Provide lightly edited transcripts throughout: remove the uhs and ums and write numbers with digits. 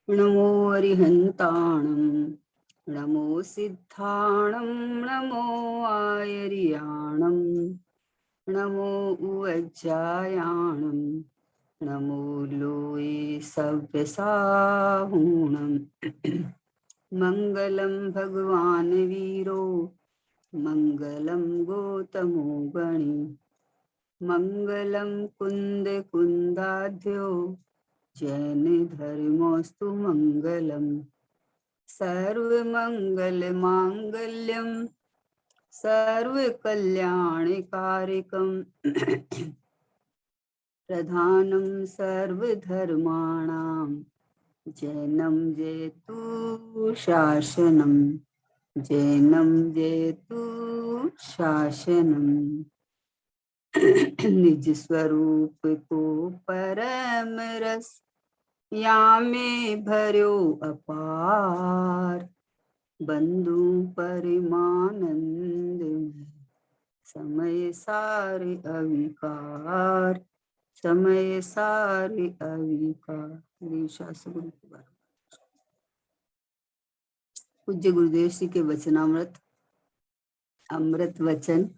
नमो अरिहन्ताणं नमो सिद्धाणं नमो आयर्याणं नमो उज्जायाणं नमो लोये सव्यसाहूणं मंगलम भगवान वीरो मंगलम गौतमो गणी मंगलम कुंद कुंदाध्यो जैन धर्मोस्तु मंगलम सर्वमंगल मांगल्यम सर्वकल्याणकारिकं प्रधानं सर्वधर्माणां जैनं जयतु शासनं जैनं जयतु शासनं निज स्वरूप को परम रस यामे भर्यो अपार बंधु परिमानंद समय सारे अविकार समय सारे अविकार। शास्त्र गुरु की बात। पूज्य गुरुदेव श्री के वचनामृत अमृत वचन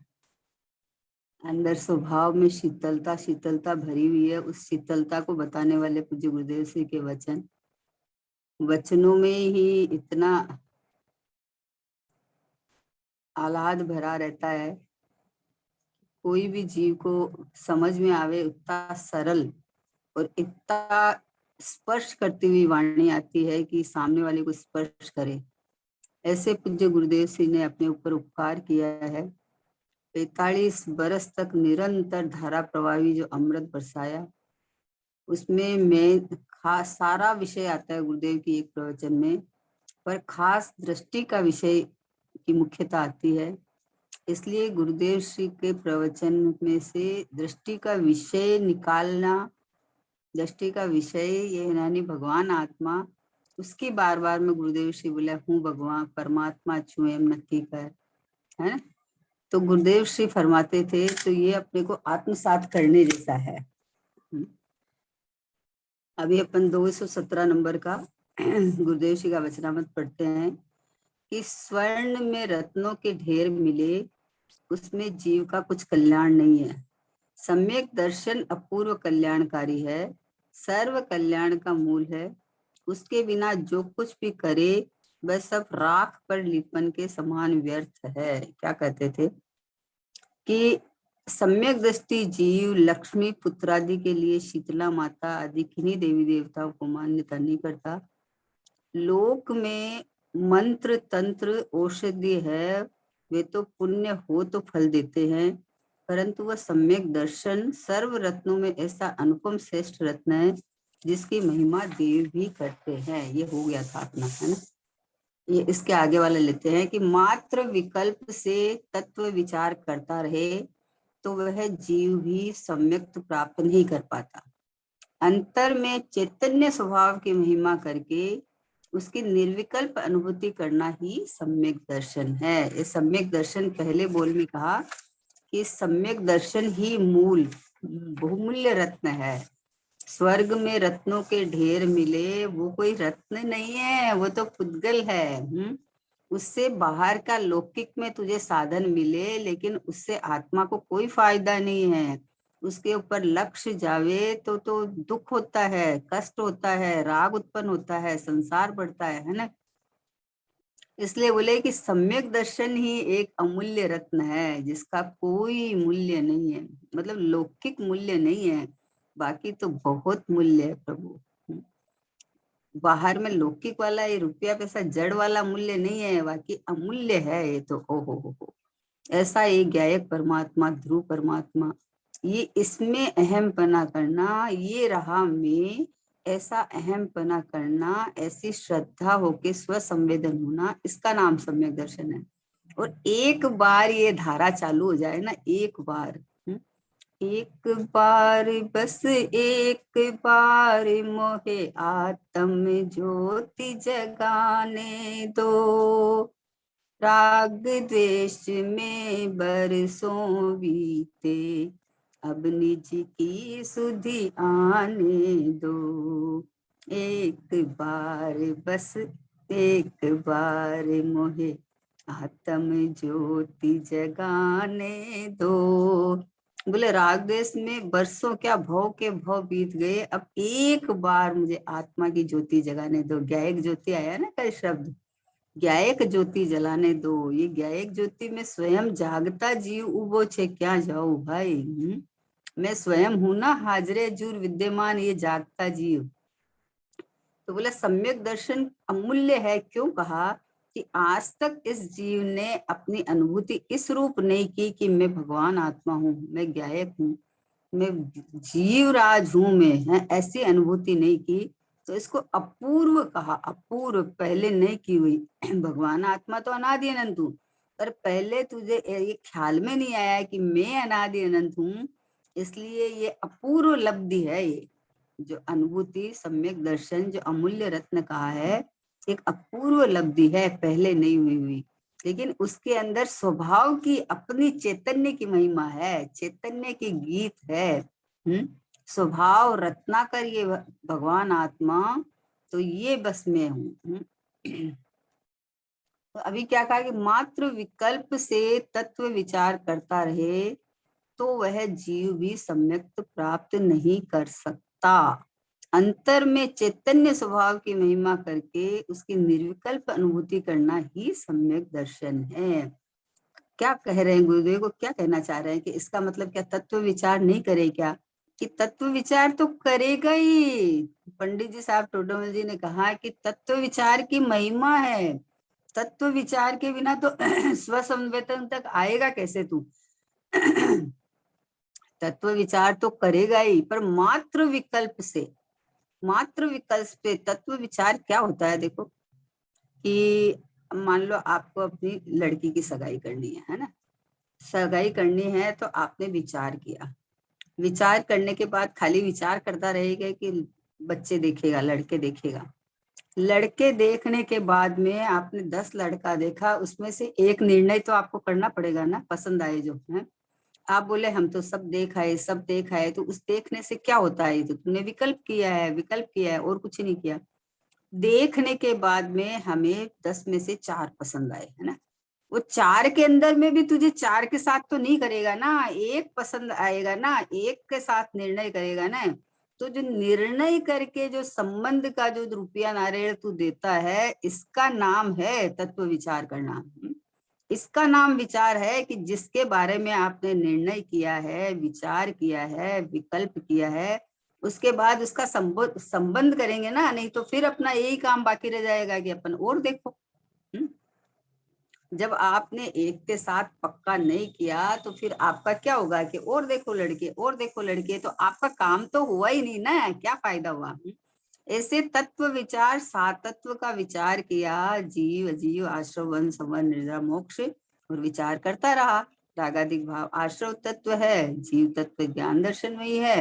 अंदर स्वभाव में शीतलता शीतलता भरी हुई है। उस शीतलता को बताने वाले पूज्य गुरुदेव श्री के वचनों में ही इतना आह्लाद भरा रहता है। कोई भी जीव को समझ में आवे उतना सरल और इतना स्पर्श करती हुई वाणी आती है कि सामने वाले को स्पर्श करे। ऐसे पूज्य गुरुदेव श्री ने अपने ऊपर उपकार किया है। 45 बरस तक निरंतर धारा प्रवाही जो अमृत बरसाया, उसमें मैं खास सारा विषय आता है गुरुदेव की एक प्रवचन में, पर खास दृष्टि का विषय की मुख्यता आती है। इसलिए गुरुदेव श्री के प्रवचन में से दृष्टि का विषय निकालना, दृष्टि का विषय ये यानी भगवान आत्मा, उसकी बार बार में गुरुदेव श्री बोले हूँ भगवान परमात्मा छुएम नक्की कर, है ना। तो गुरुदेव श्री फरमाते थे तो ये अपने को आत्मसात करने जैसा है। अभी अपन 217 नंबर का गुरुदेव श्री का वचनामृत पढ़ते हैं कि स्वर्ण में रत्नों के ढेर मिले, उसमें जीव का कुछ कल्याण नहीं है। सम्यक दर्शन अपूर्व कल्याणकारी है, सर्व कल्याण का मूल है। उसके बिना जो कुछ भी करे वह सब राख पर लिपन के समान व्यर्थ है। क्या कहते थे कि सम्यक दृष्टि जीव लक्ष्मी पुत्रादि के लिए शीतला माता आदि किन्हीं देवी देवताओं को मान्यता नहीं करता। लोक में मंत्र तंत्र औषधि है, वे तो पुण्य हो तो फल देते हैं, परंतु वह सम्यक दर्शन सर्व रत्नों में ऐसा अनुपम श्रेष्ठ रत्न है जिसकी महिमा देव भी करते हैं। ये हो गया था अपना, है ना। ये इसके आगे वाला लेते हैं कि मात्र विकल्प से तत्व विचार करता रहे तो वह जीव भी सम्यक प्राप्त नहीं कर पाता। अंतर में चैतन्य स्वभाव की महिमा करके उसकी निर्विकल्प अनुभूति करना ही सम्यक दर्शन है। ये सम्यक दर्शन पहले बोल में कहा कि सम्यक दर्शन ही मूल बहुमूल्य रत्न है। स्वर्ग में रत्नों के ढेर मिले, वो कोई रत्न नहीं है, वो तो पुद्गल है। उससे बाहर का लौकिक में तुझे साधन मिले, लेकिन उससे आत्मा को कोई फायदा नहीं है। उसके ऊपर लक्ष्य जावे तो दुख होता है, कष्ट होता है, राग उत्पन्न होता है, संसार बढ़ता है ना। इसलिए बोले कि सम्यक दर्शन ही एक अमूल्य रत्न है जिसका कोई मूल्य नहीं है, मतलब लौकिक मूल्य नहीं है, बाकी तो बहुत मूल्य है प्रभु। बाहर में लौकिक वाला ये रुपया पैसा जड़ वाला मूल्य नहीं है, बाकी अमूल्य है ये तो। ओ हो ऐसा ये ज्ञायक परमात्मा ध्रुव परमात्मा, ये इसमें अहम पना करना, ये राह में ऐसा अहम पना करना, ऐसी श्रद्धा होके स्व संवेदन होना, इसका नाम सम्यक दर्शन है। और एक बार ये धारा चालू हो जाए ना, एक बार, एक बार बस एक बार मोहे आत्म ज्योति जगाने दो, राग द्वेष में बरसों बीते, अब निज की सुधि आने दो। एक बार बस एक बार मोहे आत्म ज्योति जगाने दो। बोले राग देश में बरसों क्या भव के भव बीत गए, अब एक बार मुझे आत्मा की ज्योति जगाने दो। ज्ञायक ज्योति आया ना कई शब्द, ज्ञायक ज्योति जलाने दो। ये ज्ञायक ज्योति में स्वयं जागता जीव उबो छे क्या जाओ भाई। मैं स्वयं हूं ना हाजरे जुर विद्यमान ये जागता जीव। तो बोला सम्यक दर्शन अमूल्य है, क्यों कहा कि आज तक इस जीव ने अपनी अनुभूति इस रूप नहीं की कि मैं भगवान आत्मा हूँ, मैं ज्ञायक हूँ, मैं जीवराज हूं, मैं है, ऐसी अनुभूति नहीं की। तो इसको अपूर्व कहा, अपूर्व, पहले नहीं की हुई। भगवान आत्मा तो अनादि अनंत हूँ, पर पहले तुझे ये ख्याल में नहीं आया कि मैं अनादि अनंत हूँ, इसलिए ये अपूर्व लब्धि है। ये जो अनुभूति सम्यक दर्शन जो अमूल्य रत्न कहा है, एक अपूर्व लब्धि है, पहले नहीं हुई। लेकिन उसके अंदर स्वभाव की अपनी चैतन्य की महिमा है, चैतन्य की गीत है। स्वभाव रत्नाकर ये भगवान आत्मा, तो ये बस मैं हूँ। तो अभी क्या कहा कि मात्र विकल्प से तत्व विचार करता रहे तो वह जीव भी सम्यक प्राप्त नहीं कर सकता। अंतर में चैतन्य स्वभाव की महिमा करके उसकी निर्विकल्प अनुभूति करना ही सम्यक दर्शन है। क्या कह रहे हैं गुरुदेव को, क्या कहना चाह रहे हैं कि इसका मतलब क्या तत्व विचार नहीं करे क्या? कि तत्व विचार तो करेगा ही। पंडित जी साहब टोडरमल जी ने कहा कि तत्व विचार की महिमा है, तत्व विचार के बिना तो स्व संवेदन तक आएगा कैसे तू? तत्व विचार तो करेगा ही, पर मात्र विकल्प से, मात्र विकल्प पे तत्व विचार क्या होता है? देखो कि मान लो आपको अपनी लड़की की सगाई करनी है ना, सगाई करनी है तो आपने विचार किया, विचार करने के बाद खाली विचार करता रहेगा कि बच्चे देखेगा, लड़के देखेगा, लड़के देखने के बाद में आपने 10 लड़का देखा, उसमें से एक निर्णय तो आपको करना पड़ेगा ना, पसंद आए जो है। आप बोले हम तो सब देखा है, सब देखा है, तो उस देखने से क्या होता है? तो तुमने विकल्प किया है, विकल्प किया है और कुछ नहीं किया। देखने के बाद में हमें 10 में से 4 पसंद आए, है ना, वो 4 के अंदर में भी तुझे 4 के साथ तो नहीं करेगा ना, एक पसंद आएगा ना, एक के साथ निर्णय करेगा ना। तो जो निर्णय करके जो संबंध का जो रुपया नारियल तू देता है, इसका नाम है तत्व विचार करना। इसका नाम विचार है कि जिसके बारे में आपने निर्णय किया है, विचार किया है, विकल्प किया है, उसके बाद उसका संबंध करेंगे ना, नहीं तो फिर अपना यही काम बाकी रह जाएगा कि अपन और देखो। जब आपने एक के साथ पक्का नहीं किया तो फिर आपका क्या होगा कि और देखो लड़के, और देखो लड़के, तो आपका काम तो हुआ ही नहीं ना, क्या फायदा हुआ? ऐसे तत्व विचार, सात तत्व का विचार किया, जीव अजीव आश्रव वन संवर निर्जरा मोक्ष, और विचार करता रहा। रागादिक भाव आश्रव तत्व है, जीव तत्व ज्ञान दर्शन में ही है।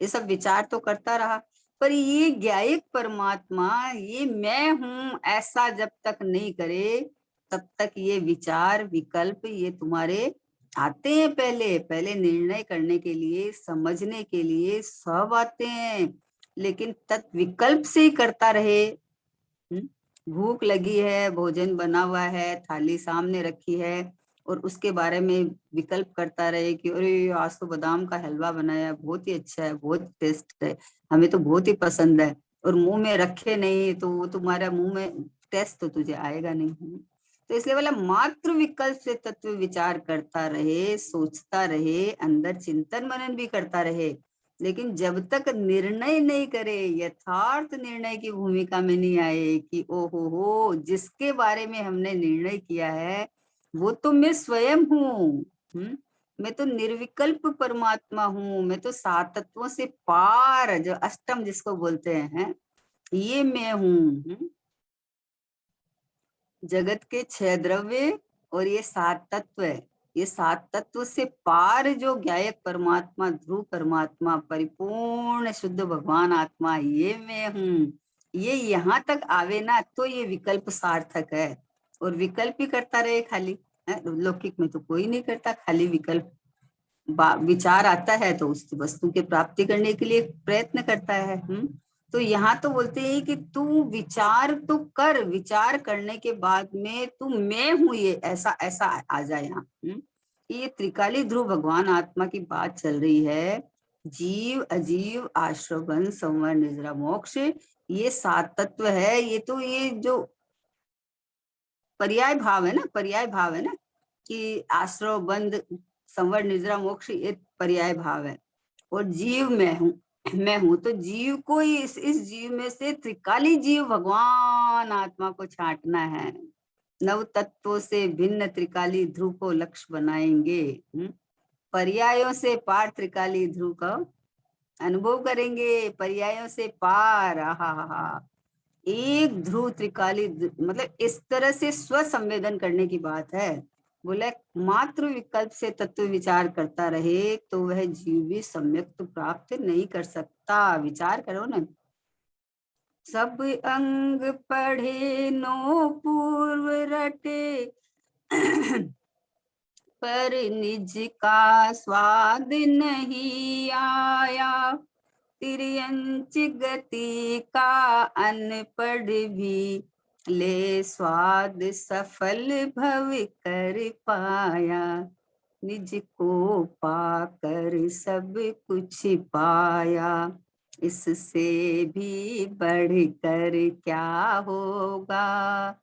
ये सब विचार तो करता रहा, पर ये ज्ञायक परमात्मा, ये मैं हूं ऐसा जब तक नहीं करे, तब तक ये विचार विकल्प ये तुम्हारे आते हैं, पहले पहले निर्णय करने के लिए, समझने के लिए सब आते हैं, लेकिन तत्विकल्प से ही करता रहे। भूख लगी है, भोजन बना हुआ है, थाली सामने रखी है, और उसके बारे में विकल्प करता रहे कि अरे आज तो बादाम का हलवा बनाया, बहुत ही अच्छा है, बहुत टेस्ट है, हमें तो बहुत ही पसंद है, और मुंह में रखे नहीं तो वो तुम्हारा मुंह में टेस्ट तो तुझे आएगा नहीं। तो इसलिए वाला मात्र विकल्प से तत्व विचार करता रहे, सोचता रहे, अंदर चिंतन मनन भी करता रहे, लेकिन जब तक निर्णय नहीं करे, यथार्थ निर्णय की भूमिका में नहीं आए कि ओ हो जिसके बारे में हमने निर्णय किया है वो तो मैं स्वयं हूँ। मैं तो निर्विकल्प परमात्मा हूँ, मैं तो सात तत्वों से पार, जो अष्टम जिसको बोलते हैं, ये मैं हूँ। जगत के 6 द्रव्य और ये 7 तत्व है, ये 7 तत्व से पार जो ज्ञायक परमात्मा, ध्रुव परमात्मा, परिपूर्ण शुद्ध भगवान आत्मा, ये मैं हूँ, ये यहाँ तक आवे ना तो ये विकल्प सार्थक है। और विकल्प ही करता रहे खाली, लौकिक में तो कोई नहीं करता, खाली विकल्प, विचार आता है तो उस वस्तु के प्राप्ति करने के लिए प्रयत्न करता है। तो यहाँ तो बोलते हैं कि तू विचार तो कर, विचार करने के बाद में तू मैं हूं ये ऐसा ऐसा आ जाए यहाँ। ये त्रिकाली ध्रुव भगवान आत्मा की बात चल रही है। जीव अजीव आश्रव बंध संवर निद्रा मोक्ष, ये सात तत्व है। ये तो ये जो पर्याय भाव है ना, पर्याय भाव है ना, कि आश्रव बंध संवर निद्रा मोक्ष ये पर्याय भाव है। और जीव मैं हूं तो जीव को इस जीव में से त्रिकाली जीव भगवान आत्मा को छांटना है। नव तत्वों से भिन्न त्रिकाली ध्रुव को लक्ष्य बनाएंगे। पर्यायों से पार त्रिकाली ध्रुव का अनुभव करेंगे, पर्यायों से पार। आहा, एक ध्रुव त्रिकाली मतलब इस तरह से स्व संवेदन करने की बात है। बोले मात्र विकल्प से तत्व विचार करता रहे तो वह जीव भी सम्यक तो प्राप्त नहीं कर सकता। विचार करो ना, सब अंग पढ़े नो पूर्व रटे पर निज का स्वाद नहीं आया। तिर्यंच गति का अनपढ़ भी ले स्वाद सफल भव कर पाया। निज को पाकर सब कुछ पाया, इससे भी बढ़कर क्या होगा।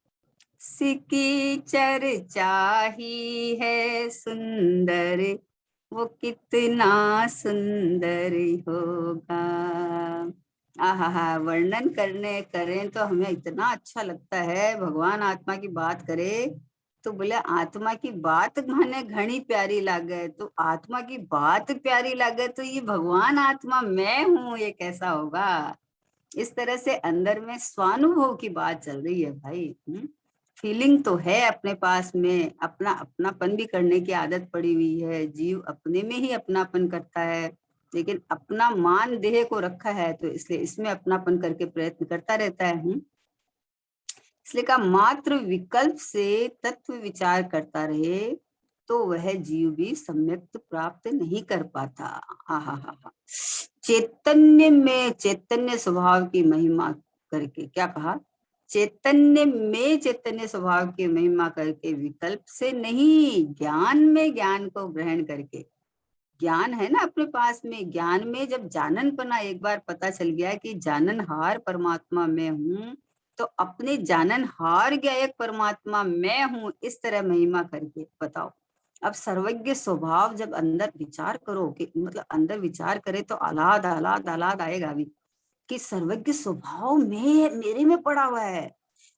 सिकी चर्चा ही है सुंदर, वो कितना सुंदर होगा। आहा, वर्णन करने करें तो हमें इतना अच्छा लगता है। भगवान आत्मा की बात करे तो बोले आत्मा की बात माने घनी प्यारी लागे, तो आत्मा की बात प्यारी लागे तो ये भगवान आत्मा मैं हूं ये कैसा होगा। इस तरह से अंदर में स्वानुभव की बात चल रही है भाई। फीलिंग तो है अपने पास में, अपना अपनापन भी करने की आदत पड़ी हुई है। जीव अपने में ही अपनापन करता है, लेकिन अपना मान देह को रखा है तो इसलिए इसमें अपनापन करके प्रयत्न करता रहता है। इसलिए कहा मात्र विकल्प से तत्व विचार करता रहे तो वह जीव भी सम्यक प्राप्त नहीं कर पाता। हा। चैतन्य में चैतन्य स्वभाव की महिमा करके क्या कहा, चैतन्य में चैतन्य स्वभाव की महिमा करके, विकल्प से नहीं, ज्ञान में ज्ञान को ग्रहण करके। ज्ञान है ना अपने पास में, ज्ञान में जब जाननपना एक बार पता चल गया कि जाननहार परमात्मा मैं हूँ, तो अपने जाननहार गायक परमात्मा मैं हूँ इस तरह महिमा करके बताओ। अब सर्वज्ञ स्वभाव जब अंदर विचार करो कि मतलब अंदर विचार करे तो आह्लाद आह्लाद आह्लाद आएगा भी कि सर्वज्ञ स्वभाव में मेरे में पड़ा हुआ है।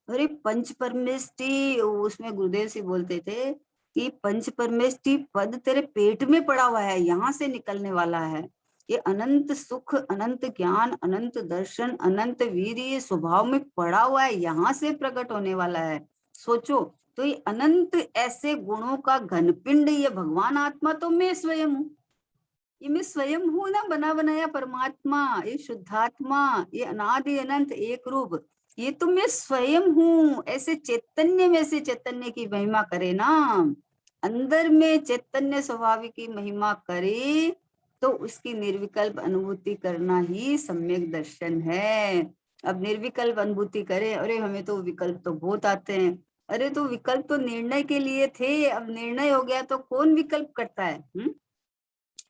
अरे पंच परमेष्टि, उसमें गुरुदेव से बोलते थे कि पंच परमेष्टि पद तेरे पेट में पड़ा हुआ है, यहाँ से निकलने वाला है। ये अनंत सुख, अनंत ज्ञान, अनंत दर्शन, अनंत वीर ये स्वभाव में पड़ा हुआ है, यहाँ से प्रकट होने वाला है। सोचो तो ये अनंत ऐसे गुणों का घनपिंड ये भगवान आत्मा तो मैं स्वयं हूँ। ये मैं स्वयं हूँ ना, बना बनाया परमात्मा, ये शुद्धात्मा, ये अनादि अनंत एक रूप, ये तो मैं स्वयं हूँ। ऐसे चैतन्य में से चैतन्य की महिमा करे ना, अंदर में चैतन्य स्वभाव की महिमा करे तो उसकी निर्विकल्प अनुभूति करना ही सम्यक दर्शन है। अब निर्विकल्प अनुभूति करे, अरे हमें तो विकल्प तो बहुत आते हैं। अरे तो विकल्प तो निर्णय के लिए थे, अब निर्णय हो गया तो कौन विकल्प करता है।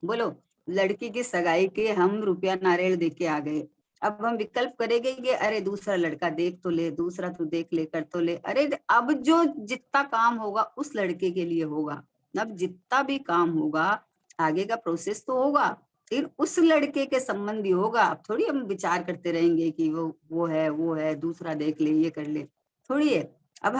बोलो, लड़की की सगाई के हम रुपया नारियल दे के आ गए, अब हम विकल्प करेंगे कि अरे दूसरा लड़का देख तो ले, दूसरा तो देख ले, कर तो ले। अरे अब जो जितना काम होगा उस लड़के के लिए होगा, अब जितना भी काम होगा आगे का प्रोसेस तो होगा, फिर उस लड़के के संबंधी होगा। अब थोड़ी हम विचार करते रहेंगे कि वो है दूसरा देख ले, ये कर ले, थोड़ी है। अब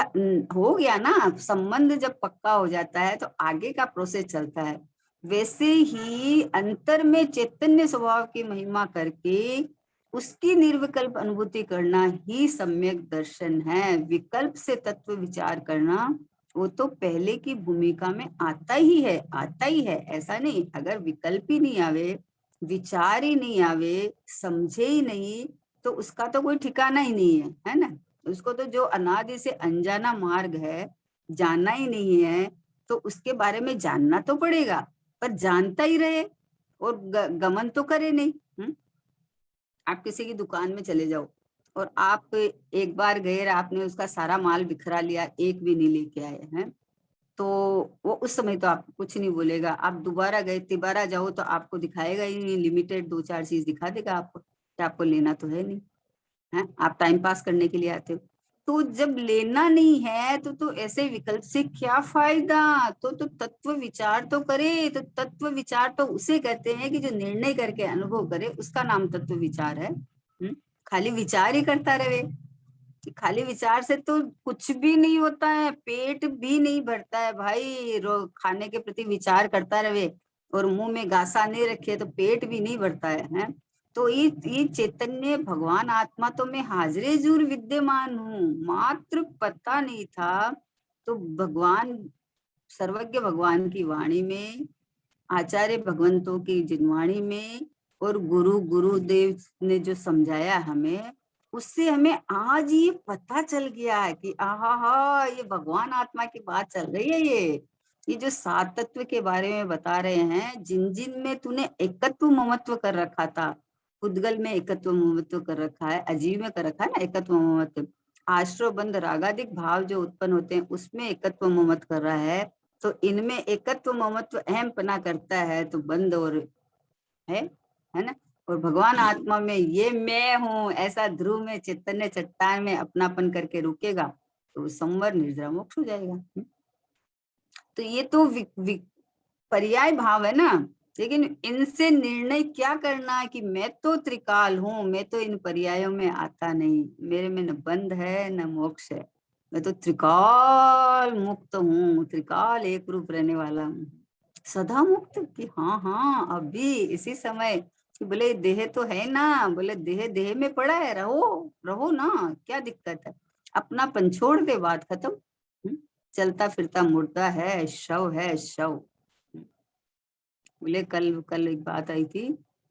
हो गया ना संबंध, जब पक्का हो जाता है तो आगे का प्रोसेस चलता है। वैसे ही अंतर में चैतन्य स्वभाव की महिमा करके उसकी निर्विकल्प अनुभूति करना ही सम्यक दर्शन है। विकल्प से तत्व विचार करना वो तो पहले की भूमिका में आता ही है, आता ही है। ऐसा नहीं, अगर विकल्प ही नहीं आवे, विचार ही नहीं आवे, समझे ही नहीं, तो उसका तो कोई ठिकाना ही नहीं है ना। उसको तो जो अनादि से अनजाना मार्ग है, जानना ही नहीं है, तो उसके बारे में जानना तो पड़ेगा, पर जानता ही रहे और गमन तो करे नहीं। आप किसी की दुकान में चले जाओ और आप एक बार गए और आपने उसका सारा माल बिखरा लिया, एक भी नहीं लेके आए हैं, तो वो उस समय तो आपको कुछ नहीं बोलेगा। आप दोबारा गए, तिबारा जाओ तो आपको दिखाएगा ही नहीं, लिमिटेड 2-4 चीज दिखा देगा आपको कि आपको लेना तो है नहीं, है आप टाइम पास करने के लिए आते हो। तो जब लेना नहीं है तो ऐसे विकल्प से क्या फायदा। तो तत्व विचार तो करे। तो तत्व विचार तो उसे कहते हैं कि जो निर्णय करके अनुभव करे, उसका नाम तत्व विचार है। खाली विचार ही करता रहे, कि खाली विचार से तो कुछ भी नहीं होता है, पेट भी नहीं भरता है भाई। खाने के प्रति विचार करता रहे और मुंह में गासा नहीं रखे तो पेट भी नहीं भरता है? तो ये चैतन्य भगवान आत्मा तो मैं हाजरे जूर विद्यमान हूँ, मात्र पता नहीं था। तो भगवान, सर्वज्ञ भगवान की वाणी में, आचार्य भगवंतों की जिनवाणी में, और गुरुदेव ने जो समझाया हमें, उससे हमें आज ये पता चल गया है कि आहा हा, ये भगवान आत्मा की बात चल रही है। ये जो सात तत्व के बारे में बता रहे हैं, जिन जिन में तूने एकत्व ममत्व कर रखा था, उद्गल में एकत्व ममत्व कर रखा है, अजीव में कर रखा है ना एकत्व ममत्व, आश्रय बंध रागादिक भाव जो उत्पन्न होते हैं उसमें एकत्व ममत्व कर रहा है। तो इनमें एकत्व ममत्व अहम पना करता है तो बंद और है ना। और भगवान आत्मा में ये मैं हूँ ऐसा ध्रुव में चैतन्य चट्टान में अपनापन करके रुकेगा तो संवर निर्जरा मोक्ष हो जाएगा। तो ये तो पर्याय भाव है ना। लेकिन इनसे निर्णय क्या करना है कि मैं तो त्रिकाल हूँ, मैं तो इन पर्यायों में आता नहीं, मेरे में न बंध है न मोक्ष है, मैं तो त्रिकाल मुक्त हूँ, त्रिकाल एक रूप रहने वाला हूँ, सदा मुक्त। कि हाँ हाँ अभी इसी समय, कि बोले देह तो है ना, बोले देह देह में पड़ा है, रहो रहो ना, क्या दिक्कत है, अपनापन छोड़ दे, बात खत्म। चलता फिरता मुर्दा है, शव है शव। बोले कल कल एक बात आई थी,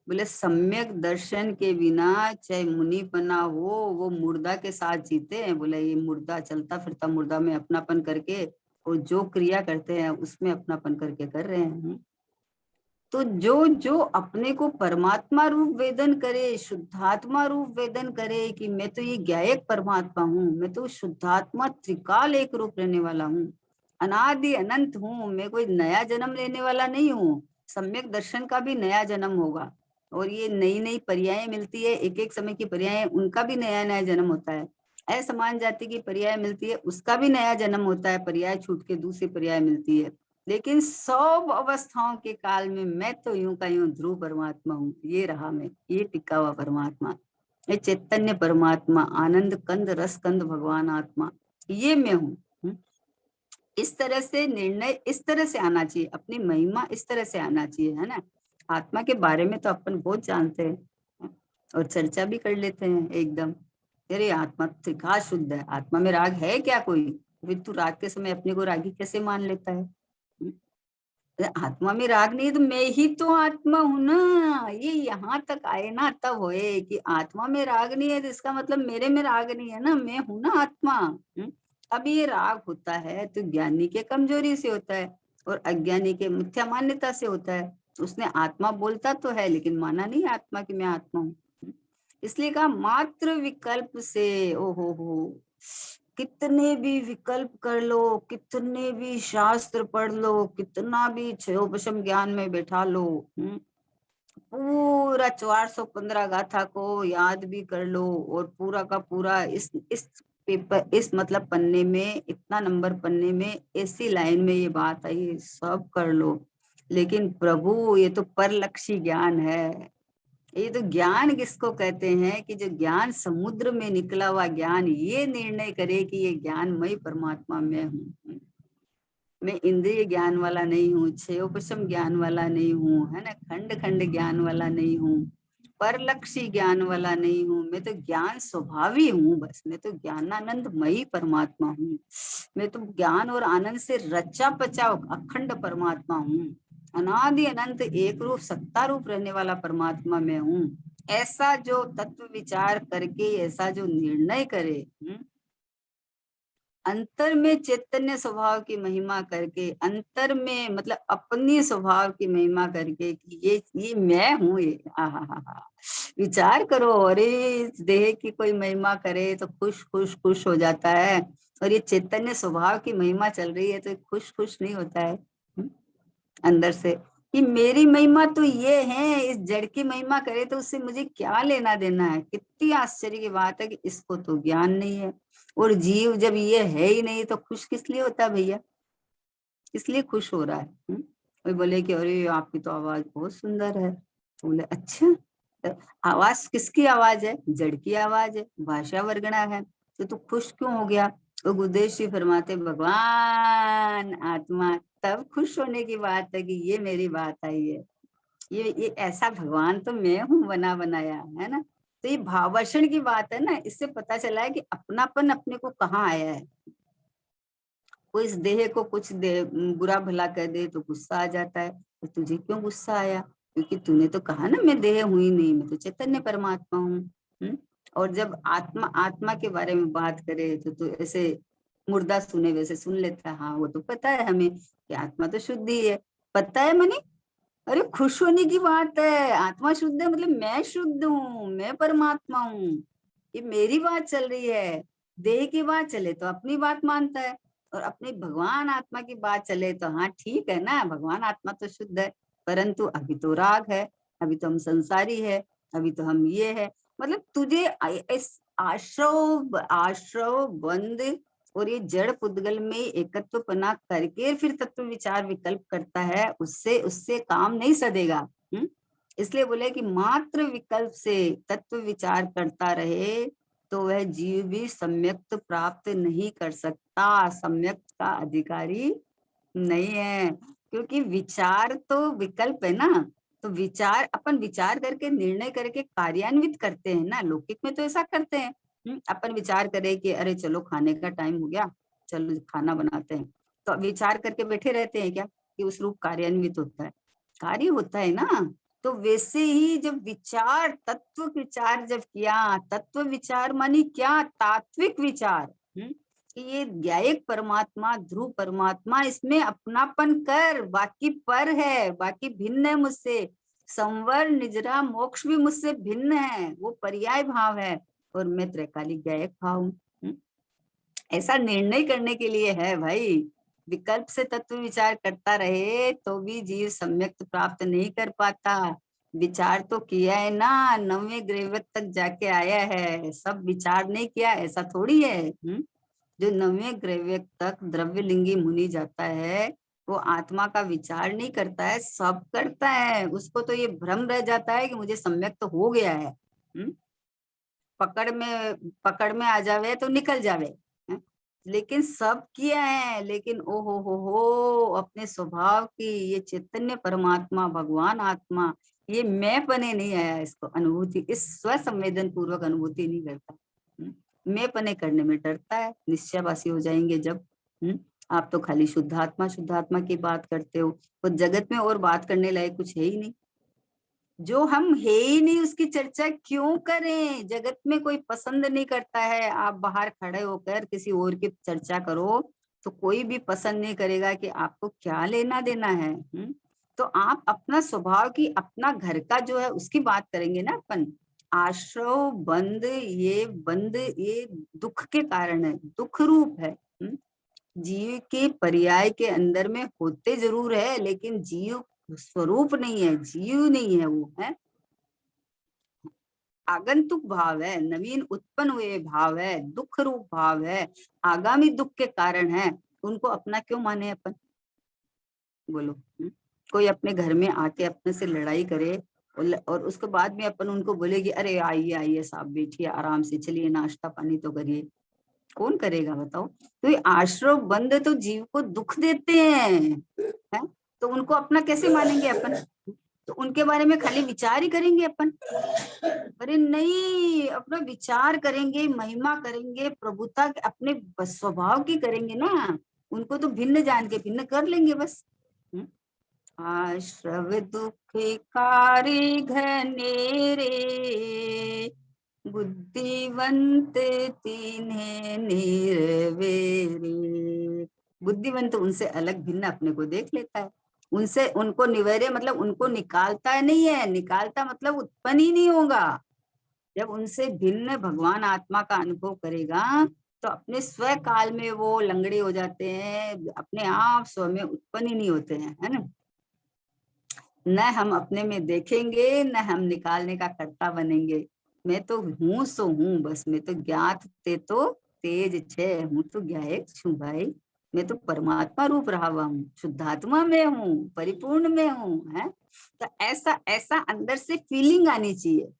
बोले सम्यक दर्शन के बिना चाहे मुनि बना हो, वो मुर्दा के साथ जीते हैं। बोले ये मुर्दा, चलता फिरता मुर्दा में अपनापन करके, और जो क्रिया करते हैं उसमें अपनापन करके कर रहे हैं। तो जो जो अपने को परमात्मा रूप वेदन करे, शुद्धात्मा रूप वेदन करे कि मैं तो ये ज्ञायक परमात्मा हूँ, मैं तो शुद्धात्मा त्रिकाल एक रूप रहने वाला हूँ, अनादि अनंत हूँ, मैं कोई नया जन्म लेने वाला नहीं हूँ। सम्यक दर्शन का भी नया जन्म होगा, और ये नई नई पर्याय मिलती है, एक एक समय की पर्याय, उनका भी नया नया जन्म होता है। असमान जाति की पर्याय मिलती है, उसका भी नया जन्म होता है, पर्याय छूट के दूसरी पर्याय मिलती है। लेकिन सब अवस्थाओं के काल में मैं तो यूं का यूं ध्रुव परमात्मा हूँ, ये रहा मैं, ये टिका हुआ परमात्मा, ये चैतन्य परमात्मा, आनंद कंद रस कंद भगवान आत्मा, ये मैं हूँ। इस तरह से निर्णय इस तरह से आना चाहिए, अपनी महिमा इस तरह से आना चाहिए, है ना। आत्मा के बारे में तो अपन बहुत जानते हैं और चर्चा भी कर लेते हैं एकदम, अरे आत्मा त्रिकाल शुद्ध है, आत्मा में राग है क्या कोई, फिर तू राग के समय अपने को रागी कैसे मान लेता है। आत्मा में राग नहीं है तो मैं ही तो आत्मा हूं ना, ये यहाँ तक आए ना तब होए कि आत्मा में राग नहीं है तो इसका मतलब मेरे में राग नहीं है ना, मैं हूं ना आत्मा। अब ये राग होता है तो ज्ञानी के कमजोरी से होता है और अज्ञानी के मिथ्या मान्यता से होता है। उसने आत्मा बोलता तो है लेकिन माना नहीं आत्मा कि मैं आत्मा हूँ। इसलिए कहा मात्र विकल्प से, ओहो हो, कितने भी विकल्प कर लो, कितने भी शास्त्र पढ़ लो, कितना भी क्षयोपशम ज्ञान में बैठा लो, पूरा 415 गाथा को याद भी कर लो, और पूरा का पूरा इस पेपर, इस मतलब पन्ने में, इतना नंबर पन्ने में ऐसी लाइन में ये बात आई, सब कर लो, लेकिन प्रभु ये तो परलक्षी ज्ञान है। ये तो ज्ञान किसको कहते हैं कि जो ज्ञान समुद्र में निकला हुआ ज्ञान ये निर्णय करे कि ये ज्ञानमय परमात्मा मैं हूँ, मैं इंद्रिय ज्ञान वाला नहीं हूँ, क्षयोपशम ज्ञान वाला नहीं हूँ, है ना, खंड खंड ज्ञान वाला नहीं हूँ, परलक्षी ज्ञान वाला नहीं हूँ, मैं तो ज्ञान स्वभावी हूँ, बस मैं तो ज्ञानानंदमयी परमात्मा हूँ, मैं तो ज्ञान और आनंद से रचा पचा अखंड परमात्मा हूँ, अनादि अनंत एक रूप सत्ता रूप रहने वाला परमात्मा मैं हूँ। ऐसा जो तत्व विचार करके ऐसा जो निर्णय करे, अंतर में चैतन्य स्वभाव की महिमा करके, अंतर में मतलब अपनी स्वभाव की महिमा करके कि ये मैं हूँ, ये विचार करो, अरे इस देह की कोई महिमा करे तो खुश खुश खुश हो जाता है, और ये चैतन्य स्वभाव की महिमा चल रही है तो खुश खुश नहीं होता है अंदर से, कि मेरी महिमा तो ये है, इस जड़ की महिमा करे तो उससे मुझे क्या लेना देना है। कितनी आश्चर्य की बात है कि इसको तो ज्ञान नहीं है, और जीव जब ये है ही नहीं तो खुश किस लिए होता है भैया, किस लिए खुश हो रहा है? कोई बोले कि अरे आपकी तो आवाज बहुत सुंदर है, तो बोले अच्छा, तो आवाज किसकी आवाज है? जड़ की आवाज है, भाषा वर्गणा है, तो तू खुश क्यों हो गया? तो गुरुदेव जी फरमाते भगवान आत्मा, तब खुश होने की बात है कि ये मेरी बात आई है, ये ऐसा भगवान तो मैं हूँ बना बनाया, है ना। तो ये भावार्षण की बात है ना, इससे पता चला है कि अपनापन अपने को कहाँ आया है। कोई इस देह को कुछ बुरा भला कह दे तो गुस्सा आ जाता है, तो तुझे क्यों गुस्सा आया? क्योंकि तूने तो कहा ना मैं देह हुई नहीं, मैं तो चैतन्य परमात्मा हूँ। और जब आत्मा आत्मा के बारे में बात करे तो ऐसे मुर्दा सुने वैसे सुन लेता है। हाँ वो तो पता है हमें कि आत्मा तो शुद्ध ही है, पता है मनी। अरे खुश होने की बात है, आत्मा शुद्ध है मतलब मैं शुद्ध हूँ, मैं परमात्मा हूँ, ये मेरी बात चल रही है। देह की बात चले तो अपनी बात मानता है, और अपनी भगवान आत्मा की बात चले तो हाँ ठीक है ना, भगवान आत्मा तो शुद्ध है, परंतु अभी तो राग है, अभी तो हम संसारी है, अभी तो हम ये है। मतलब तुझे इस आश्रव आश्रव बंद और ये जड़ पुद्गल में एकत्वपना करके फिर तत्व विचार विकल्प करता है, उससे उससे काम नहीं सदेगा। इसलिए बोले कि मात्र विकल्प से तत्व विचार करता रहे तो वह जीव भी सम्यक्त प्राप्त नहीं कर सकता, सम्यक्त का अधिकारी नहीं है। क्योंकि विचार तो विकल्प है ना, तो विचार अपन विचार करके निर्णय करके कार्यान्वित करते हैं ना, लौकिक में तो ऐसा करते हैं। अपन विचार करें कि अरे चलो खाने का टाइम हो गया, चलो खाना बनाते हैं, तो विचार करके बैठे रहते हैं क्या कि उस रूप कार्यान्वित होता है? कार्य होता है ना। तो वैसे ही जब विचार तत्व विचार जब किया, तत्व विचार मानी क्या? तात्विक विचार, कि ये न्यायिक परमात्मा ध्रुव परमात्मा, इसमें अपनापन कर, बाकी पर है, बाकी भिन्न है मुझसे, संवर निजरा मोक्ष भी मुझसे भिन्न है, वो पर्याय भाव है, और मैं त्रैकालिक न्यायिक भाव हूँ। ऐसा निर्णय करने के लिए है भाई। विकल्प से तत्व विचार करता रहे तो भी जीव सम्यक प्राप्त नहीं कर पाता। विचार तो किया है ना, 9वें ग्रेवत तक जाके आया है, सब विचार नहीं किया ऐसा थोड़ी है। जो 9वें ग्रेवत तक द्रव्यलिंगी मुनि जाता है वो आत्मा का विचार नहीं करता है, सब करता है। उसको तो ये भ्रम रह जाता है कि मुझे सम्यक तो हो गया है। पकड़ में आ जावे तो निकल जावे, लेकिन सब किया है। लेकिन ओ हो अपने स्वभाव की ये चैतन्य परमात्मा भगवान आत्मा, ये मैं पने नहीं आया, इसको अनुभूति, इस स्वसंवेदन पूर्वक अनुभूति नहीं करता। मैं पने करने में डरता है। निश्चयवासी हो जाएंगे जब। आप तो खाली शुद्धात्मा की बात करते हो, तो जगत में और बात करने लायक कुछ है ही नहीं। जो हम है ही नहीं उसकी चर्चा क्यों करें? जगत में कोई पसंद नहीं करता है, आप बाहर खड़े होकर किसी और की चर्चा करो तो कोई भी पसंद नहीं करेगा कि आपको क्या लेना देना है। तो आप अपना स्वभाव की, अपना घर का जो है उसकी बात करेंगे ना अपन। आश्रव बंद ये दुख के कारण है, दुख रूप है। जीव के पर्याय के अंदर में होते जरूर है, लेकिन जीव स्वरूप नहीं है, जीव नहीं है, वो है आगंतुक भाव है, नवीन उत्पन्न हुए भाव है, दुख रूप भाव है, आगामी दुख के कारण है। उनको अपना क्यों माने अपन? बोलो। कोई अपने घर में आके अपने से लड़ाई करे और उसके बाद में अपन उनको बोले कि अरे आइए आइए साहब, बैठिए आराम से, चलिए नाश्ता पानी तो करिए, कौन करेगा बताओ? तो ये आश्रव बंद तो जीव को दुख देते हैं, तो उनको अपना कैसे मानेंगे अपन? तो उनके बारे में खाली विचार ही करेंगे अपन? अरे नहीं, अपना विचार करेंगे, महिमा करेंगे, प्रभुता अपने स्वभाव की करेंगे ना। उनको तो भिन्न जान के भिन्न कर लेंगे बस। आश्रव दुखकारी घनेरे, बुद्धिवंत तीन्हे निर्वेरे। बुद्धिवंत उनसे अलग भिन्न अपने को देख लेता है, उनसे उनको निवेरे मतलब उनको निकालता नहीं है, निकालता मतलब उत्पन्न ही नहीं होगा। जब उनसे भिन्न भगवान आत्मा का अनुभव करेगा तो अपने स्व काल में वो लंगड़े हो जाते हैं, अपने आप स्व में उत्पन्न ही नहीं होते हैं, है ना। न हम अपने में देखेंगे, न हम निकालने का कर्ता बनेंगे। मैं तो हूँ सो हूँ बस, मैं तो ज्ञात ते तो तेज छे, हूँ तो ज्ञायक छू भाई। मैं तो परमात्मा रूप रहा हुआ हूँ, शुद्धात्मा में हूँ, परिपूर्ण में हूँ, है। तो ऐसा ऐसा अंदर से फीलिंग आनी चाहिए।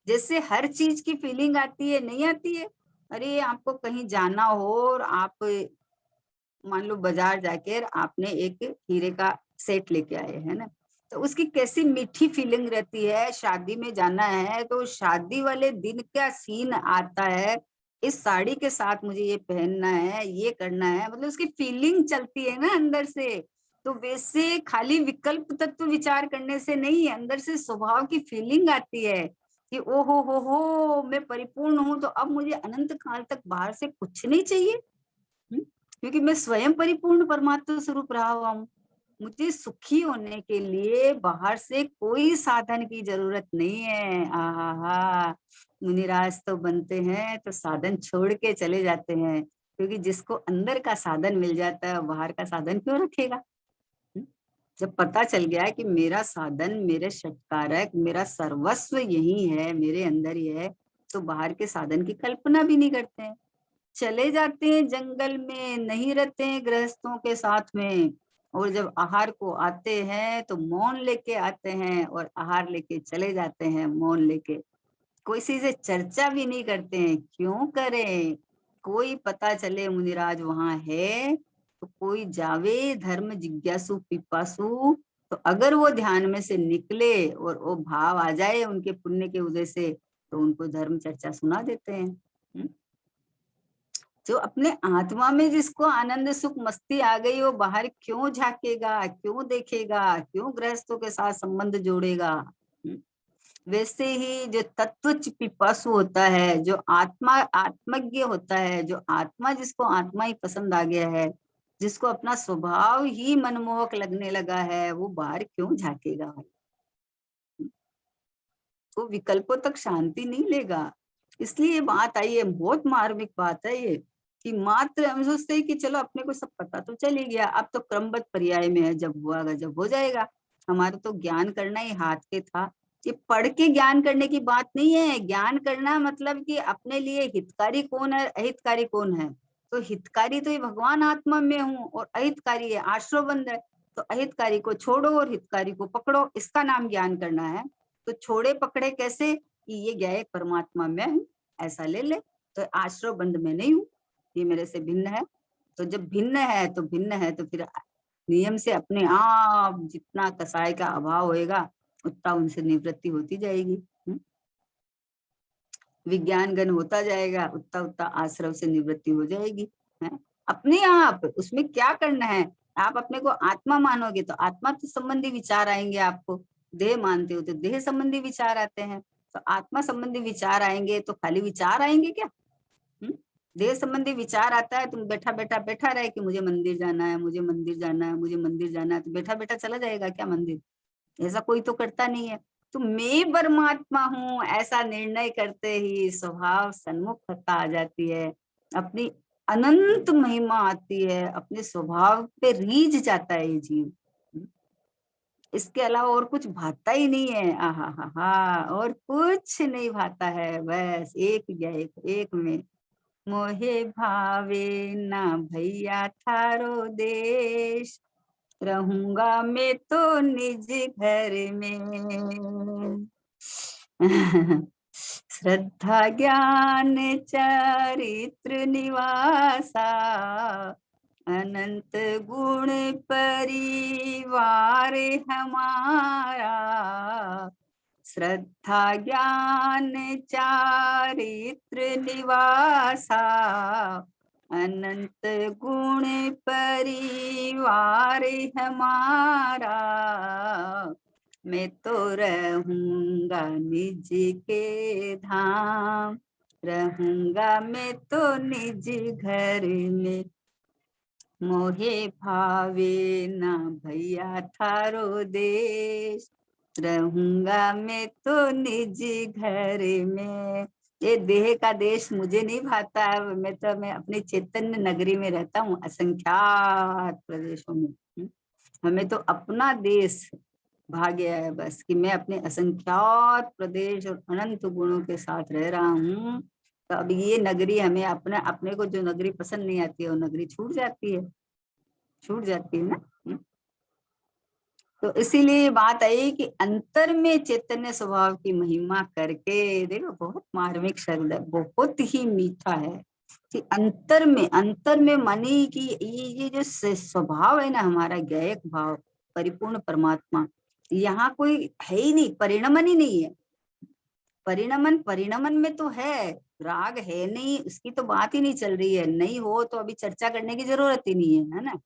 जैसे हर चीज की फीलिंग आती है, नहीं आती है। अरे आपको कहीं जाना हो और आप मान लो बाजार जाके आपने एक हीरे का सेट लेके आए, है ना, तो उसकी कैसी मीठी फीलिंग रहती है। शादी में जाना है तो शादी वाले दिन क्या सीन आता है, इस साड़ी के साथ मुझे ये पहनना है, ये करना है, मतलब उसकी फीलिंग चलती है ना अंदर से। तो वैसे खाली विकल्प तत्व विचार करने से नहीं, अंदर से स्वभाव की फीलिंग आती है कि ओ हो मैं परिपूर्ण हूं, तो अब मुझे अनंत काल तक बाहर से कुछ नहीं चाहिए। क्योंकि मैं स्वयं परिपूर्ण परमात्मा स्वरूप रहा हुआ हूँ। मुझे सुखी होने के लिए बाहर से कोई साधन की जरूरत नहीं है। आहा, मुनिराज तो बनते हैं तो साधन छोड़ के चले जाते हैं, क्योंकि जिसको अंदर का साधन मिल जाता है बाहर का साधन क्यों रखेगा। जब पता चल गया कि मेरा साधन, मेरे षटकारक, मेरा सर्वस्व यही है, मेरे अंदर ही है, तो बाहर के साधन की कल्पना भी नहीं करते हैं। चले जाते हैं जंगल में, नहीं रहते हैं गृहस्थों के साथ में, और जब आहार को आते हैं तो मौन लेके आते हैं और आहार लेके चले जाते हैं मौन लेके। कोई सी से चर्चा भी नहीं करते हैं, क्यों करें। कोई पता चले मुनिराज वहां है तो कोई जावे धर्म जिज्ञासु पिपासु, तो अगर वो ध्यान में से निकले और वो भाव आ जाए उनके पुण्य के उदय से, तो उनको धर्म चर्चा सुना देते हैं। जो अपने आत्मा में जिसको आनंद सुख मस्ती आ गई, वो बाहर क्यों झांकेगा, क्यों देखेगा, क्यों गृहस्थों के साथ संबंध जोड़ेगा। वैसे ही जो तत्व पिपासु होता है, जो आत्मा आत्मज्ञ होता है, जो आत्मा जिसको आत्मा ही पसंद आ गया है, जिसको अपना स्वभाव ही मनमोहक लगने लगा है, वो बाहर क्यों झांकेगा भाई। वो विकल्पों तक शांति नहीं लेगा। इसलिए ये बात आई है, बहुत मार्मिक बात है ये, कि मात्र हम सोचते हैं कि चलो अपने को सब पता तो चल ही गया, अब तो क्रमबद्ध पर्याय में है, जब हुआ जब हो जाएगा। हमारा तो ज्ञान करना ही हाथ के था। ये पढ़ के ज्ञान करने की बात नहीं है। ज्ञान करना मतलब कि अपने लिए हितकारी कौन है, अहितकारी कौन है। तो हितकारी तो ये भगवान आत्मा में हूँ, और अहितकारी है आश्रवबंध है। तो अहितकारी को छोड़ो और हितकारी को पकड़ो, इसका नाम ज्ञान करना है। तो छोड़े पकड़े कैसे, कि ये ज्ञायक परमात्मा में हूँ, ऐसा ले ले। तो आश्रव बंध में नहीं हूँ, ये मेरे से भिन्न है। तो जब भिन्न है तो भिन्न है, तो फिर नियम से अपने आप जितना कसाय का अभाव होएगा उतना उनसे निवृत्ति होती जाएगी। विज्ञान गण होता जाएगा, उतना उतना आश्रव से निवृत्ति हो जाएगी, है। अपने आप उसमें क्या करना है। आप अपने को आत्मा मानोगे तो आत्मा से संबंधी विचार आएंगे आपको, देह मानते हो तो देह संबंधी विचार आते हैं। तो आत्मा संबंधी विचार आएंगे तो खाली विचार आएंगे क्या। देह संबंधी विचार आता है, तुम बैठा बैठा बैठा रहे कि मुझे मंदिर जाना है, मुझे मंदिर जाना है, मुझे मंदिर जाना है, तो बैठा बैठा चला जाएगा क्या मंदिर। ऐसा कोई तो करता नहीं है। तो मैं परमात्मा हूँ ऐसा निर्णय करते ही स्वभाव सन्मुखता आ जाती है, अपनी अनंत महिमा आती है, अपने स्वभाव पे रीझ जाता है ये जीव। इसके अलावा और कुछ भाता ही नहीं है। आहा हा हा, और कुछ नहीं भाता है, बस एक एक में मोहे भावे ना भैया थारो देश, रहूंगा मैं तो निज घर में। श्रद्धा ज्ञान चरित्र निवासा, अनंत गुण परिवार हमारा। श्रद्धा ज्ञान चारित्र निवासा, अनंत गुण परिवार हमारा। मैं तो रहूंगा निज के धाम, रहूंगा मैं तो निज घर में। मोहे भावे ना भैया थारो देश, रहूंगा मैं तो निज घर में। ये देह का देश मुझे नहीं भाता है, मैं अपनी चैतन्य नगरी में रहता हूँ, असंख्यात प्रदेशों में। हमें तो अपना देश भा गया है बस, कि मैं अपने असंख्यात प्रदेश और अनंत गुणों के साथ रह रहा हूँ। तो अब ये नगरी हमें अपने अपने को जो नगरी पसंद नहीं आती है, वो नगरी छूट जाती है ना। तो इसीलिए ये बात आई कि अंतर में चैतन्य स्वभाव की महिमा करके, देखो बहुत मार्मिक शब्द है, बहुत ही मीठा है कि अंतर में मनी की ये जो स्वभाव है ना हमारा, ज्ञेयक भाव, परिपूर्ण परमात्मा, यहाँ कोई है ही नहीं, परिणमन ही नहीं है। परिणमन में तो है, राग है नहीं, उसकी तो बात ही नहीं चल रही है, नहीं हो तो अभी चर्चा करने की जरूरत ही नहीं है ना।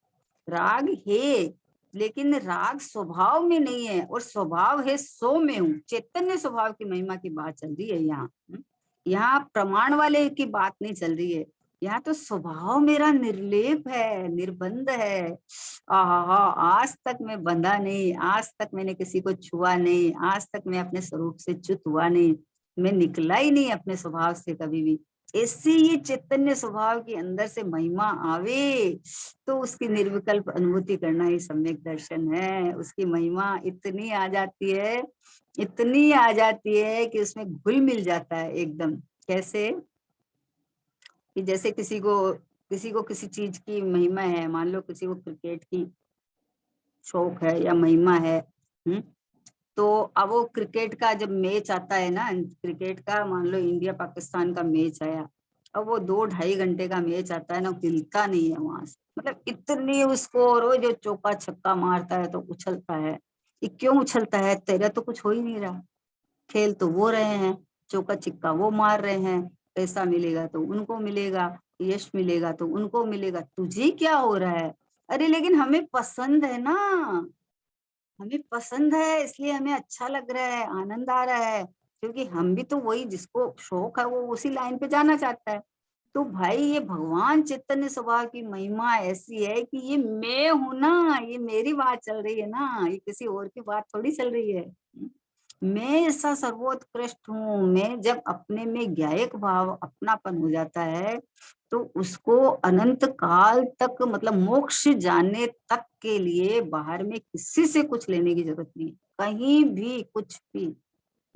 राग है, लेकिन राग स्वभाव में नहीं है, और स्वभाव है सो में हूँ, चैतन्य स्वभाव की महिमा की बात चल रही है यहाँ। यहाँ प्रमाण वाले की बात नहीं चल रही है, यहाँ तो स्वभाव मेरा निर्लेप है, निर्बंध है। आहा, आज तक मैं बंधा नहीं, आज तक मैंने किसी को छुआ नहीं, आज तक मैं अपने स्वरूप से च्युत हुआ नहीं, मैं निकला ही नहीं अपने स्वभाव से कभी भी। ऐसे ये चैतन्य स्वभाव के अंदर से महिमा आवे, तो उसकी निर्विकल्प अनुभूति करना ही सम्यक दर्शन है। उसकी महिमा इतनी आ जाती है, इतनी आ जाती है कि उसमें घुल मिल जाता है एकदम। कैसे कि जैसे किसी को किसी चीज की महिमा है, मान लो किसी को क्रिकेट की शौक है या महिमा है, तो अब वो क्रिकेट का जब मैच आता है ना, क्रिकेट का मान लो इंडिया पाकिस्तान का मैच आया, अब वो 2-2.5 घंटे का मैच आता है ना, हिलता नहीं है वहां से, मतलब इतनी उसको, और वो जो चौका छक्का मारता है तो उछलता है। ये क्यों उछलता है? तेरा तो कुछ हो ही नहीं रहा, खेल तो वो रहे हैं, चौका छिक्का वो मार रहे हैं, पैसा मिलेगा तो उनको मिलेगा, यश मिलेगा तो उनको मिलेगा, तुझे क्या हो रहा है? अरे लेकिन हमें पसंद है ना, हमें पसंद है, इसलिए हमें अच्छा लग रहा है, आनंद आ रहा है, क्योंकि हम भी तो वही, जिसको शौक है वो उसी लाइन पे जाना चाहता है। तो भाई ये भगवान चैतन्य स्वभाव की महिमा ऐसी है कि ये मैं हूं ना, ये मेरी बात चल रही है ना, ये किसी और की बात थोड़ी चल रही है। मैं ऐसा सर्वोत्कृष्ट हूँ। मैं जब अपने में ज्ञायक भाव, अपनापन हो जाता है, तो उसको अनंत काल तक, मतलब मोक्ष जाने तक के लिए बाहर में किसी से कुछ लेने की जरूरत नहीं, कहीं भी कुछ भी।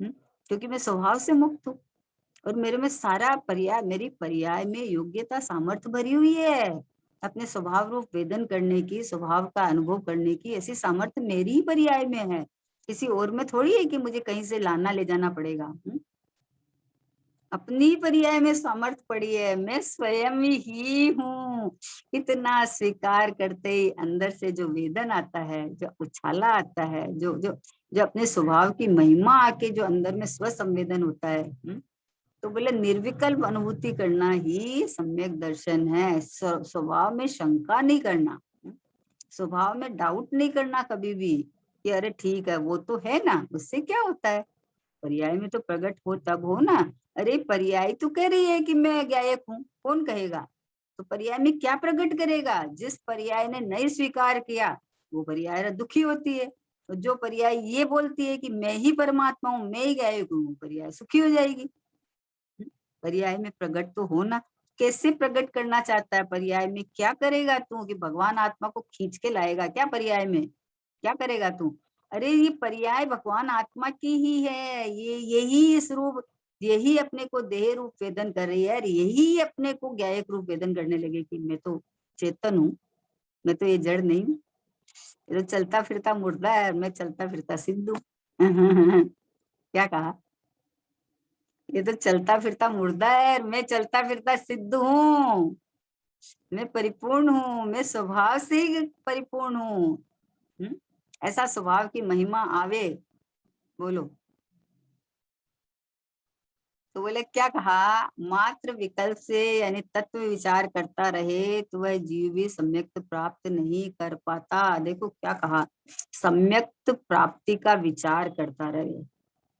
क्योंकि मैं स्वभाव से मुक्त हूँ, और मेरे में सारा पर्याय, मेरी पर्याय में योग्यता सामर्थ्य भरी हुई है, अपने स्वभाव रूप वेदन करने की, स्वभाव का अनुभव करने की ऐसी सामर्थ्य मेरी ही पर्याय में है, किसी और में थोड़ी है कि मुझे कहीं से लाना ले जाना पड़ेगा। अपनी पर्याय में सामर्थ्य पड़ी है, मैं स्वयं ही हूँ। इतना स्वीकार करते ही अंदर से जो वेदन आता है, जो उछाला आता है, जो अपने स्वभाव की महिमा आके जो अंदर में स्व संवेदन होता है, तो बोले निर्विकल्प अनुभूति करना ही सम्यक दर्शन है। स्वभाव में शंका नहीं करना, स्वभाव में डाउट नहीं करना कभी भी, कि अरे ठीक है वो तो है ना, उससे क्या होता है, पर्याय में तो प्रकट हो तब हो ना। अरे पर्याय तो कह रही है कि मैं गायक हूँ, कौन कहेगा? तो पर्याय में क्या प्रकट करेगा? जिस पर्याय ने नहीं स्वीकार किया वो पर्याय दुखी होती है, तो जो पर्याय ये बोलती है कि मैं ही परमात्मा हूँ, मैं ही गायक हूँ, वो पर्याय सुखी हो जाएगी। पर्याय में प्रकट तो होना, कैसे प्रकट करना चाहता है पर्याय में? क्या करेगा तू कि भगवान आत्मा को खींच के लाएगा क्या पर्याय में? क्या करेगा तू? अरे ये पर्याय भगवान आत्मा की ही है, ये यही इस रूप, यही अपने को देह रूप वेदन कर रही है, और यही अपने को ज्ञायक रूप वेदन करने लगे कि मैं तो चेतन हूँ, मैं तो ये जड़ नहीं हूँ, ये तो चलता फिरता मुर्दा है, मैं चलता फिरता सिद्ध हूँ। क्या कहा? ये तो चलता फिरता मुर्दा है, और मैं चलता फिरता सिद्ध हूँ, मैं परिपूर्ण हूँ, मैं स्वभाव से ही परिपूर्ण हूँ। ऐसा स्वभाव की महिमा आवे, बोलो। तो बोले क्या कहा? मात्र विकल्प से यानी तत्व विचार करता रहे तो वह जीव भी सम्यक्त प्राप्त नहीं कर पाता। देखो क्या कहा, सम्यक्त प्राप्ति का विचार करता रहे,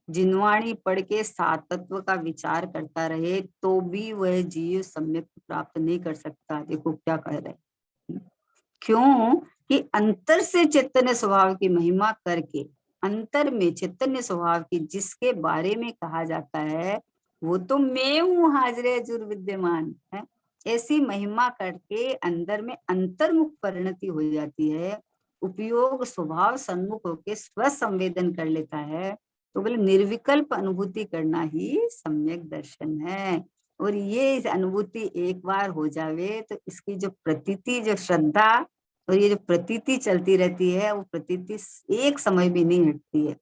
जिनवाणी पढ़ के सात तत्व का विचार करता रहे तो भी वह जीव सम्यक प्राप्त नहीं कर सकता। देखो क्या कह रहे हैं, क्यों कि अंतर से चैतन्य स्वभाव की महिमा करके, अंतर में चैतन्य स्वभाव की जिसके बारे में कहा जाता है वो तो मैं हूँ, हाजरे जुर विद्यमान है, ऐसी महिमा करके अंदर में अंतर्मुख परिणति हो जाती है, उपयोग स्वभाव सन्मुख होके स्व संवेदन कर लेता है, तो बोले निर्विकल्प अनुभूति करना ही सम्यक दर्शन है। और ये अनुभूति एक बार हो जावे तो इसकी जो प्रतीति, जो श्रद्धा और ये जो प्रतीति चलती रहती है, वो प्रतीति एक समय भी नहीं हटती है।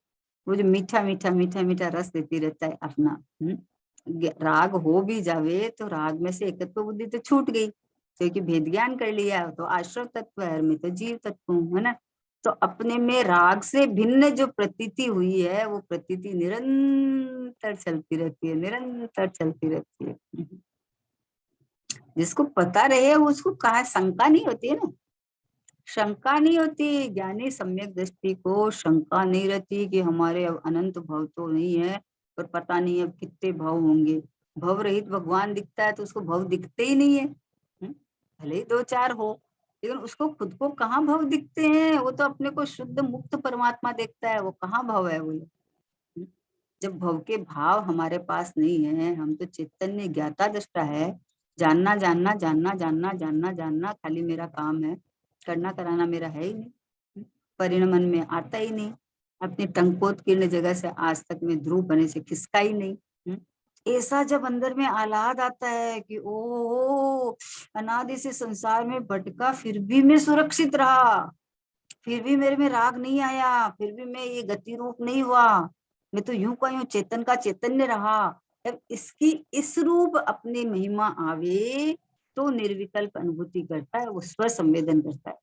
वो जो मीठा मीठा मीठा मीठा रस देती रहता है अपना। राग हो भी जावे तो राग में से एकत्व बुद्धि तो छूट गई, क्योंकि भेद ज्ञान कर लिया, तो आश्रव तत्व है, मैं तो जीव तत्व हूँ, है ना। तो अपने में राग से भिन्न जो प्रतीति हुई है, वो प्रतीति निरंतर चलती रहती है, निरंतर चलती रहती है। जिसको पता रहे उसको कहा शंका नहीं होती है ना, शंका नहीं होती। ज्ञानी सम्यक दृष्टि को शंका नहीं रहती कि हमारे अब अनंत भव तो नहीं है, पर पता नहीं अब कितने भव होंगे। भव रहित भगवान दिखता है तो उसको भव दिखते ही नहीं है। भले ही दो चार हो, लेकिन उसको खुद को कहाँ भव दिखते हैं? वो तो अपने को शुद्ध मुक्त परमात्मा देखता है, वो कहाँ भव है बोले। जब भव के भाव हमारे पास नहीं है, हम तो चैतन्य ज्ञाता दृष्टा है, जानना जानना जानना जानना जानना जानना खाली मेरा काम है, करना कराना मेरा है ही नहीं, परिणमन में आता ही नहीं, अपनी टंकोत्कीर्ण जगह से आज तक में ध्रुव बने से खिसका ही नहीं। ऐसा जब अंदर में आह्लाद आता है कि ओ अनादि से संसार में भटका फिर भी मैं सुरक्षित रहा, फिर भी मेरे में राग नहीं आया, फिर भी मैं ये गति रूप नहीं हुआ, मैं तो यूं का यूं चेतन का चैतन्य रहा। जब इसकी इस रूप अपनी महिमा आवे तो निर्विकल्प अनुभूति करता है, वो स्व संवेदन करता है।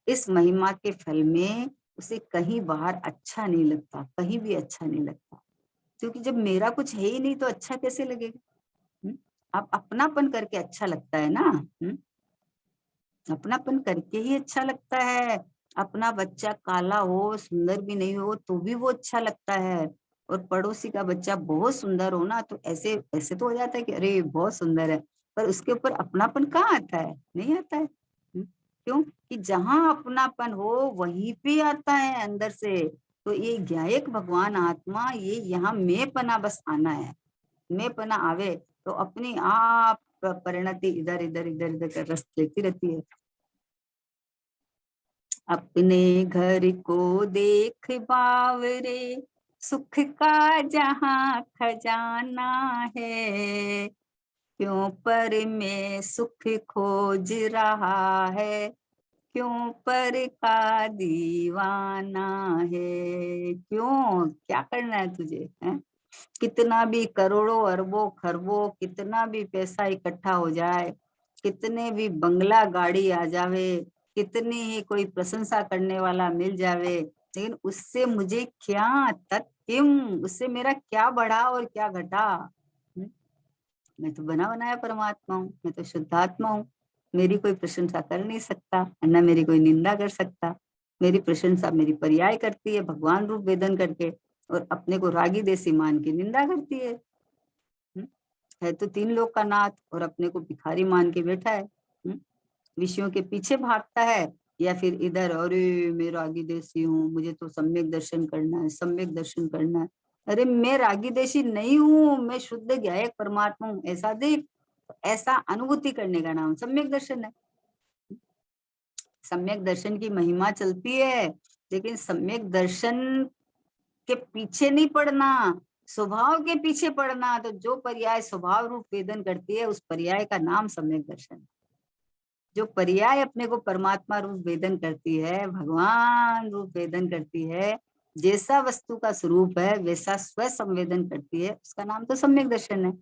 इस महिमा के फल में उसे कहीं बाहर अच्छा नहीं लगता, कहीं भी अच्छा नहीं लगता, क्योंकि जब मेरा कुछ है ही नहीं तो अच्छा कैसे लगेगा। आप अपनापन करके अच्छा लगता है ना। अपनापन करके ही अच्छा लगता है। अपना बच्चा काला हो, सुंदर भी नहीं हो तो भी वो अच्छा लगता है, और पड़ोसी का बच्चा बहुत सुंदर हो ना तो ऐसे ऐसे तो हो जाता है कि अरे बहुत सुंदर है, पर उसके ऊपर अपनापन कहाँ आता है? नहीं आता है। क्यों कि जहां अपनापन हो वहीं पे आता है अंदर से। तो ये ज्ञायक भगवान आत्मा, ये यहाँ मैं पना बस आना है, मैं पना आवे तो अपनी आप परिणति इधर इधर इधर इधर कर रस लेती रहती है। अपने घर को देख बावरे, सुख का जहाँ खजाना है, क्यों पर में सुख खोज रहा है, क्यों पर का दीवाना है। क्यों, क्या करना है तुझे है? कितना भी करोड़ों अरबों खरबों कितना भी पैसा इकट्ठा हो जाए, कितने भी बंगला गाड़ी आ जावे, कितनी ही कोई प्रशंसा करने वाला मिल जावे, लेकिन उससे मुझे क्या तत्किम, उससे मेरा क्या बढ़ा और क्या घटा। मैं तो बना बनाया परमात्मा हूँ, मैं तो शुद्धात्मा हूँ, मेरी कोई प्रशंसा कर नहीं सकता, न मेरी कोई निंदा कर सकता। मेरी प्रशंसा मेरी पर्याय करती है भगवान रूप वेदन करके, और अपने को रागी देसी मान की निंदा करती है। है तो तीन लोग का नाथ और अपने को भिखारी मान के बैठा है। विषयों के पीछे भागता है, या फिर इधर अरे मैं रागी देसी हूँ, मुझे तो सम्यक दर्शन करना है, सम्यक दर्शन करना है। अरे मैं रागी देशी नहीं हूँ, मैं शुद्ध ज्ञायक परमात्मा हूँ, ऐसा देख। ऐसा अनुभूति करने का नाम सम्यक दर्शन है। सम्यक दर्शन की महिमा चलती है, लेकिन सम्यक दर्शन के पीछे नहीं पड़ना, स्वभाव के पीछे पड़ना। तो जो पर्याय स्वभाव रूप वेदन करती है उस पर्याय का नाम सम्यक दर्शन। जो पर्याय अपने को परमात्मा रूप वेदन करती है, भगवान रूप वेदन करती है, जैसा वस्तु का स्वरूप है वैसा स्व संवेदन करती है, उसका नाम तो सम्यक दर्शन है।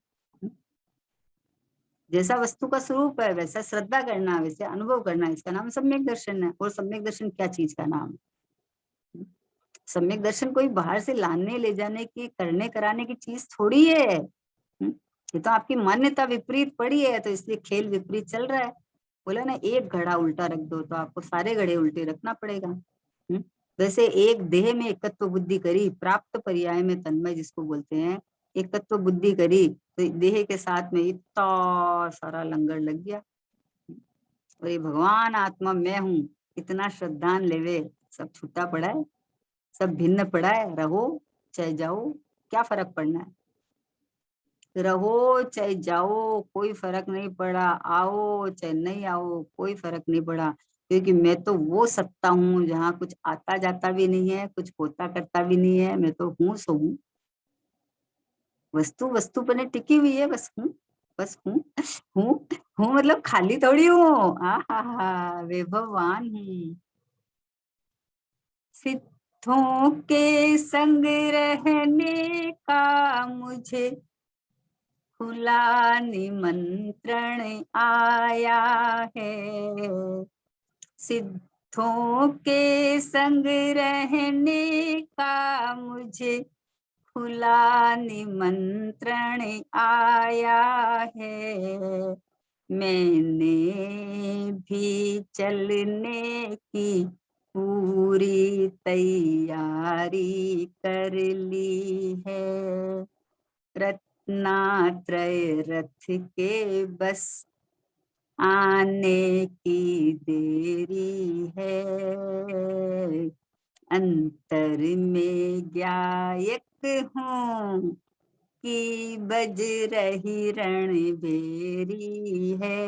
जैसा वस्तु का स्वरूप है वैसा श्रद्धा करना, वैसे अनुभव करना, इसका नाम सम्यक दर्शन है। और सम्यक दर्शन क्या चीज का नाम है? सम्यक दर्शन कोई बाहर से लाने ले जाने की, करने कराने की चीज थोड़ी है। ये तो आपकी मान्यता विपरीत पड़ी है, तो इसलिए खेल विपरीत चल रहा है। बोला ना, एक घड़ा उल्टा रख दो तो आपको सारे घड़े उल्टे रखना पड़ेगा। वैसे एक देह में एकत्व बुद्धि करी, प्राप्त पर्याय में तन्मय जिसको बोलते हैं, एकत्व बुद्धि करी तो देह के साथ में इतना सारा लंगर लग गया। और ये भगवान आत्मा मैं हूँ, इतना श्रद्धान लेवे, सब छूटा पड़ा है, सब भिन्न पड़ा है। रहो चाहे जाओ, क्या फर्क पड़ना है? रहो चाहे जाओ, कोई फर्क नहीं पड़ा। आओ चाहे नहीं आओ, कोई फर्क नहीं पड़ा। क्योंकि मैं तो वो सत्ता हूँ जहाँ कुछ आता जाता भी नहीं है, कुछ होता करता भी नहीं है। मैं तो हूँ सो हूँ। वस्तु वस्तु पर नहीं टिकी हुई है, बस हूँ। बस हूँ। हूँ। हूँ मतलब खाली थोड़ी हूँ। आ हा हा, वैभववान हूँ। सिद्धों के संग रहने का मुझे खुला निमंत्रण आया है। सिद्धों के संग रहने का मुझे खुला निमंत्रण आया है। मैंने भी चलने की पूरी तैयारी कर ली है। रत्नात्रय रथ के बस आने की देरी है। अंतर में गायक हूँ कि बज रही रणभेरी है।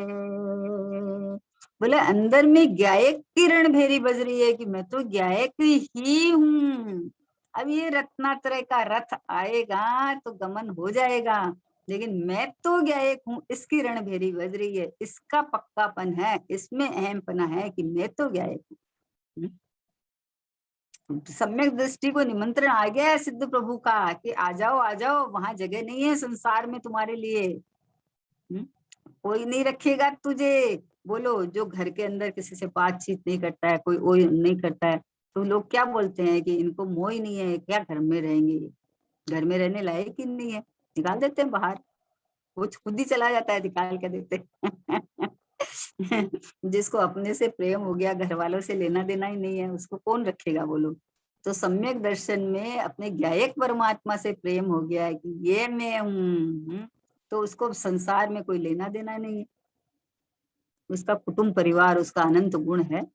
बोले अंदर में गायक की रणभेरी बज रही है कि मैं तो गायक ही हूँ। अब ये रत्नात्रय का रथ आएगा तो गमन हो जाएगा, लेकिन मैं तो गायक हूँ, इसकी रणभेरी बज रही है। इसका पक्कापन है, इसमें अहमपना है कि मैं तो गायक हूँ। सम्यक दृष्टि को निमंत्रण आ गया है सिद्ध प्रभु का कि आ जाओ, वहां जगह नहीं है संसार में तुम्हारे लिए। कोई नहीं रखेगा तुझे। बोलो, जो घर के अंदर किसी से बातचीत नहीं करता है, कोई वो नहीं करता है, तो लोग क्या बोलते हैं कि इनको मोह ही नहीं है, क्या घर में रहेंगे, घर में रहने लायक ही नहीं है, निकाल देते हैं बाहर। वो खुद ही चला जाता है, निकाल के देते जिसको अपने से प्रेम हो गया, घर वालों से लेना देना ही नहीं है, उसको कौन रखेगा बोलो। तो सम्यक दर्शन में अपने ज्ञायक परमात्मा से प्रेम हो गया है कि ये मैं हूँ, तो उसको संसार में कोई लेना देना नहीं है। उसका कुटुंब परिवार उसका अनंत गुण है।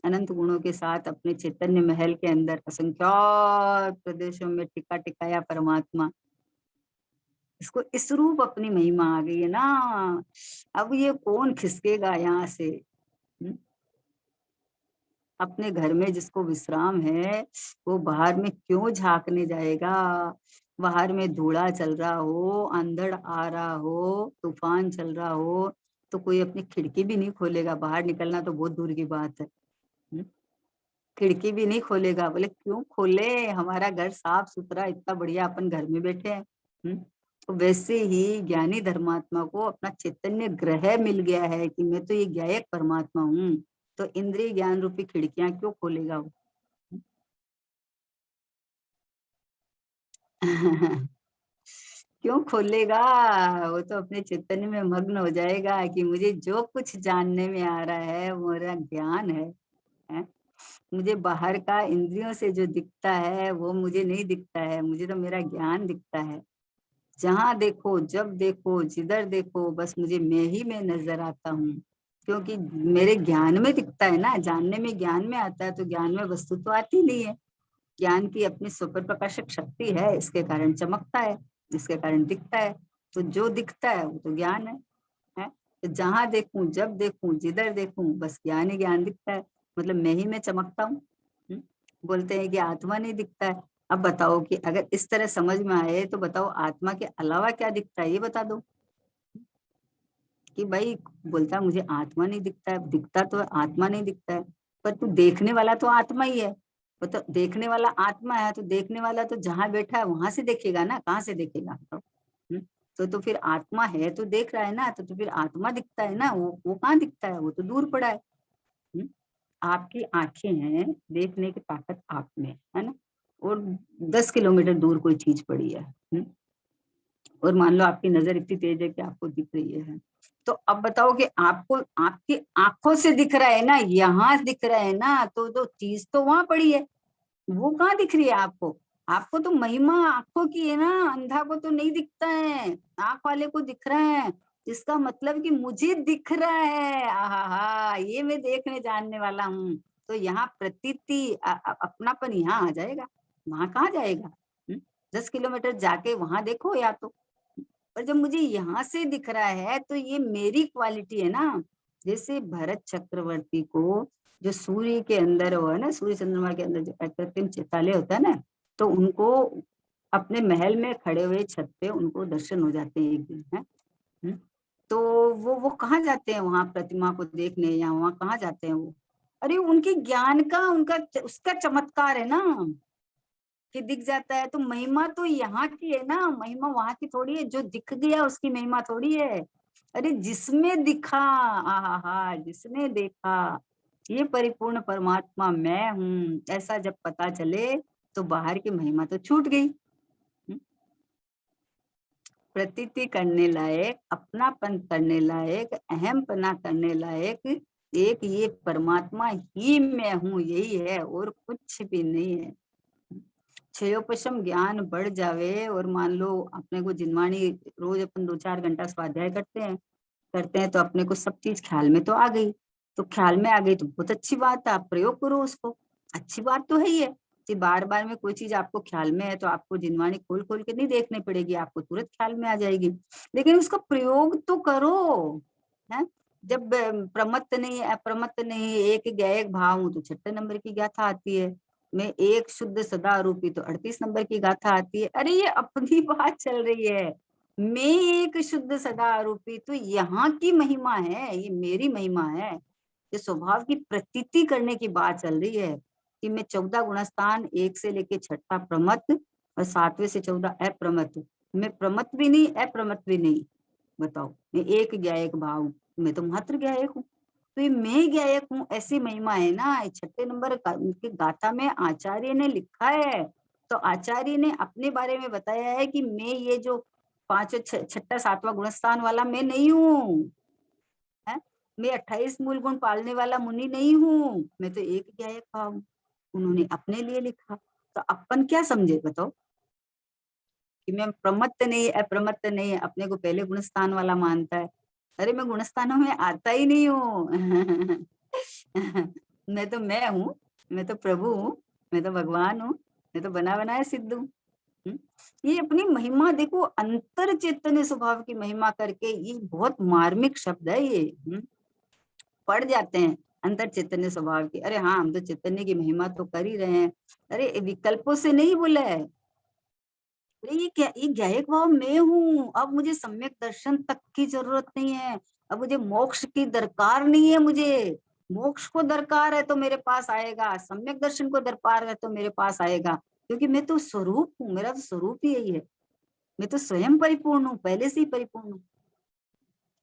अनंत गुणों के साथ अपने चैतन्य महल के अंदर असंख्यात प्रदेशों में टिका टिकाया परमात्मा। इसको इस रूप अपनी महिमा आ गई है ना। अब ये कौन खिसकेगा यहाँ से? अपने घर में जिसको विश्राम है, वो बाहर में क्यों झांकने जाएगा? बाहर में धूड़ा चल रहा हो, अंधड़ आ रहा हो, तूफान चल रहा हो, तो कोई अपनी खिड़की भी नहीं खोलेगा। बाहर निकलना तो बहुत दूर की बात है। खिड़की भी नहीं खोलेगा। बोले क्यों खोले, हमारा घर साफ सुथरा इतना बढ़िया, अपन घर में बैठे हैं। तो वैसे ही ज्ञानी धर्मात्मा को अपना चैतन्य ग्रह मिल गया है कि मैं तो ये ज्ञायक परमात्मा हूँ, तो इंद्रिय ज्ञान रूपी खिड़कियां क्यों खोलेगा वो? क्यों खोलेगा? वो तो अपने चैतन्य में मग्न हो जाएगा कि मुझे जो कुछ जानने में आ रहा है वो मेरा ज्ञान है? मुझे बाहर का इंद्रियों से जो दिखता है वो मुझे नहीं दिखता है, मुझे तो मेरा ज्ञान दिखता है। जहां देखो, जब देखो, जिधर देखो, बस मुझे मैं ही मैं नजर आता हूँ। क्योंकि मेरे ज्ञान में दिखता है ना, जानने में ज्ञान में आता है, तो ज्ञान में वस्तु तो आती नहीं है। ज्ञान की अपनी सुपर प्रकाशक शक्ति है, इसके कारण चमकता है, इसके कारण दिखता है। तो जो दिखता है वो तो ज्ञान है? तो जहां देखूं, जब देखूं, जिधर देखूं, बस ज्ञान ही ज्ञान दिखता है। मतलब मैं ही मैं चमकता हूँ। बोलते हैं कि आत्मा नहीं दिखता है। अब बताओ कि अगर इस तरह समझ में आए तो बताओ आत्मा के अलावा क्या दिखता है, ये बता दो। कि भाई बोलता है मुझे आत्मा नहीं दिखता है, दिखता तो है, आत्मा नहीं दिखता है। पर तू देखने वाला तो आत्मा ही है। तो देखने वाला आत्मा है, तो देखने वाला तो जहां बैठा है वहां से देखेगा ना, कहाँ से देखेगा तो? तो फिर आत्मा है तो देख रहा है ना, तो फिर आत्मा दिखता है ना, वो कहाँ दिखता है, वो तो दूर पड़ा है। हम्म? आपकी आंखें हैं, देखने की ताकत आप में है ना, और 10 किलोमीटर दूर कोई चीज पड़ी है। और मान लो आपकी नजर इतनी तेज है कि आपको दिख रही है। तो अब बताओ कि आपको आपकी आंखों से दिख रहा है ना, यहाँ दिख रहा है ना, तो जो चीज तो वहां पड़ी है, वो कहाँ दिख रही है आपको? आपको तो महिमा आंखों की है ना, अंधा को तो नहीं दिखता है, आंख वाले को दिख रहा है। इसका मतलब कि मुझे दिख रहा है, आहा, ये मैं देखने जानने वाला हूँ। तो यहाँ प्रतीति अपनापन यहाँ आ जाएगा, वहां कहाँ जाएगा? 10 किलोमीटर जाके वहां देखो या तो, पर जब मुझे यहाँ से दिख रहा है तो ये मेरी क्वालिटी है ना। जैसे भरत चक्रवर्ती को जो सूर्य के अंदर वो है ना, सूर्य चंद्रमा के अंदर जो अकृत्रिम चित्रालय होता है ना, तो उनको अपने महल में खड़े हुए छत पे उनको दर्शन हो जाते हैं एक दिन, है। तो वो कहाँ जाते हैं वहां प्रतिमा को देखने, या वहां कहाँ जाते हैं वो? अरे उनके ज्ञान का, उनका उसका चमत्कार है ना कि दिख जाता है। तो महिमा तो यहाँ की है ना, महिमा वहां की थोड़ी है। जो दिख गया उसकी महिमा थोड़ी है। अरे जिसमें दिखा, आहा, जिसने देखा ये परिपूर्ण परमात्मा मैं हूँ, ऐसा जब पता चले तो बाहर की महिमा तो छूट गई। प्रतीति करने लायक, अपनापन करने लायक, अहमपना करने लायक एक ये परमात्मा ही मैं हूँ, यही है और कुछ भी नहीं है। क्षयोपशम ज्ञान बढ़ जावे और मान लो अपने को जिनवाणी रोज अपन 2-4 घंटा स्वाध्याय करते हैं तो अपने को सब चीज ख्याल में तो आ गई। तो ख्याल में आ गई तो बहुत अच्छी बात है, आप प्रयोग करो उसको, अच्छी बात तो है ही है कि बार बार में कोई चीज आपको ख्याल में है तो आपको जिनवाणी खोल खोल के नहीं देखनी पड़ेगी, आपको तुरंत ख्याल में आ जाएगी। लेकिन उसका प्रयोग तो करो, है। जब प्रमत्त नहीं, अप्रमत्त नहीं, एक ज्ञेयक भाव हूं तो 6 नंबर की गाथा आती है। मैं एक शुद्ध सदा आरूपी तो 38 नंबर की गाथा आती है। अरे ये अपनी बात चल रही है, मैं एक शुद्ध सदा आरूपी, तो यहाँ की महिमा है, ये मेरी महिमा है। ये स्वभाव की प्रतीति करने की बात चल रही है कि मैं 14 गुणस्थान, 1 से लेके 6 प्रमत्त और 7वें से 14 अप्रमत्त। मैं प्रमत्त भी नहीं, अप्रमत्त भी नहीं। बताओ, मैं एक ज्ञायक भाव, मैं तो मात्र ज्ञायक हूँ। तो ये मैं ज्ञायक हूँ, ऐसी महिमा है ना। 6 नंबर की गाथा में आचार्य ने लिखा है। तो आचार्य ने अपने बारे में बताया है कि मैं ये जो 5, 6, 7वां गुणस्थान वाला मैं नहीं हूँ, है। मैं 28 मूल गुण पालने वाला मुनि नहीं हूँ, मैं तो एक ज्ञायक भाव हूँ। उन्होंने अपने लिए लिखा। तो अपन क्या समझे बताओ कि मैं प्रमत्त नहीं, अप्रमत्त नहीं, अपने को पहले गुणस्थान वाला मानता है। अरे मैं गुणस्थानों में आता ही नहीं हूँ। मैं हूँ, मैं तो प्रभु हूँ, मैं तो भगवान हूँ, मैं तो बना बनाया सिद्ध हूँ। ये अपनी महिमा देखो, अंतर चैतन्य स्वभाव की महिमा करके, ये बहुत मार्मिक शब्द है ये। पढ़ जाते हैं अंतर चैतन्य स्वभाव की। अरे हाँ, हम तो चैतन्य की महिमा तो कर ही रहे हैं। अरे विकल्पों से नहीं बोला है। अरे ये क्या, ये ज्ञायक भाव मैं हूँ। अब मुझे सम्यक दर्शन तक की जरूरत नहीं है, अब मुझे मोक्ष की दरकार नहीं है। मुझे मोक्ष को दरकार है तो मेरे पास आएगा, सम्यक दर्शन को दरकार है तो मेरे पास आएगा, क्योंकि मैं तो स्वरूप हूँ, मेरा तो स्वरूप ही यही है। मैं तो स्वयं परिपूर्ण हूँ, पहले से ही परिपूर्ण हूँ।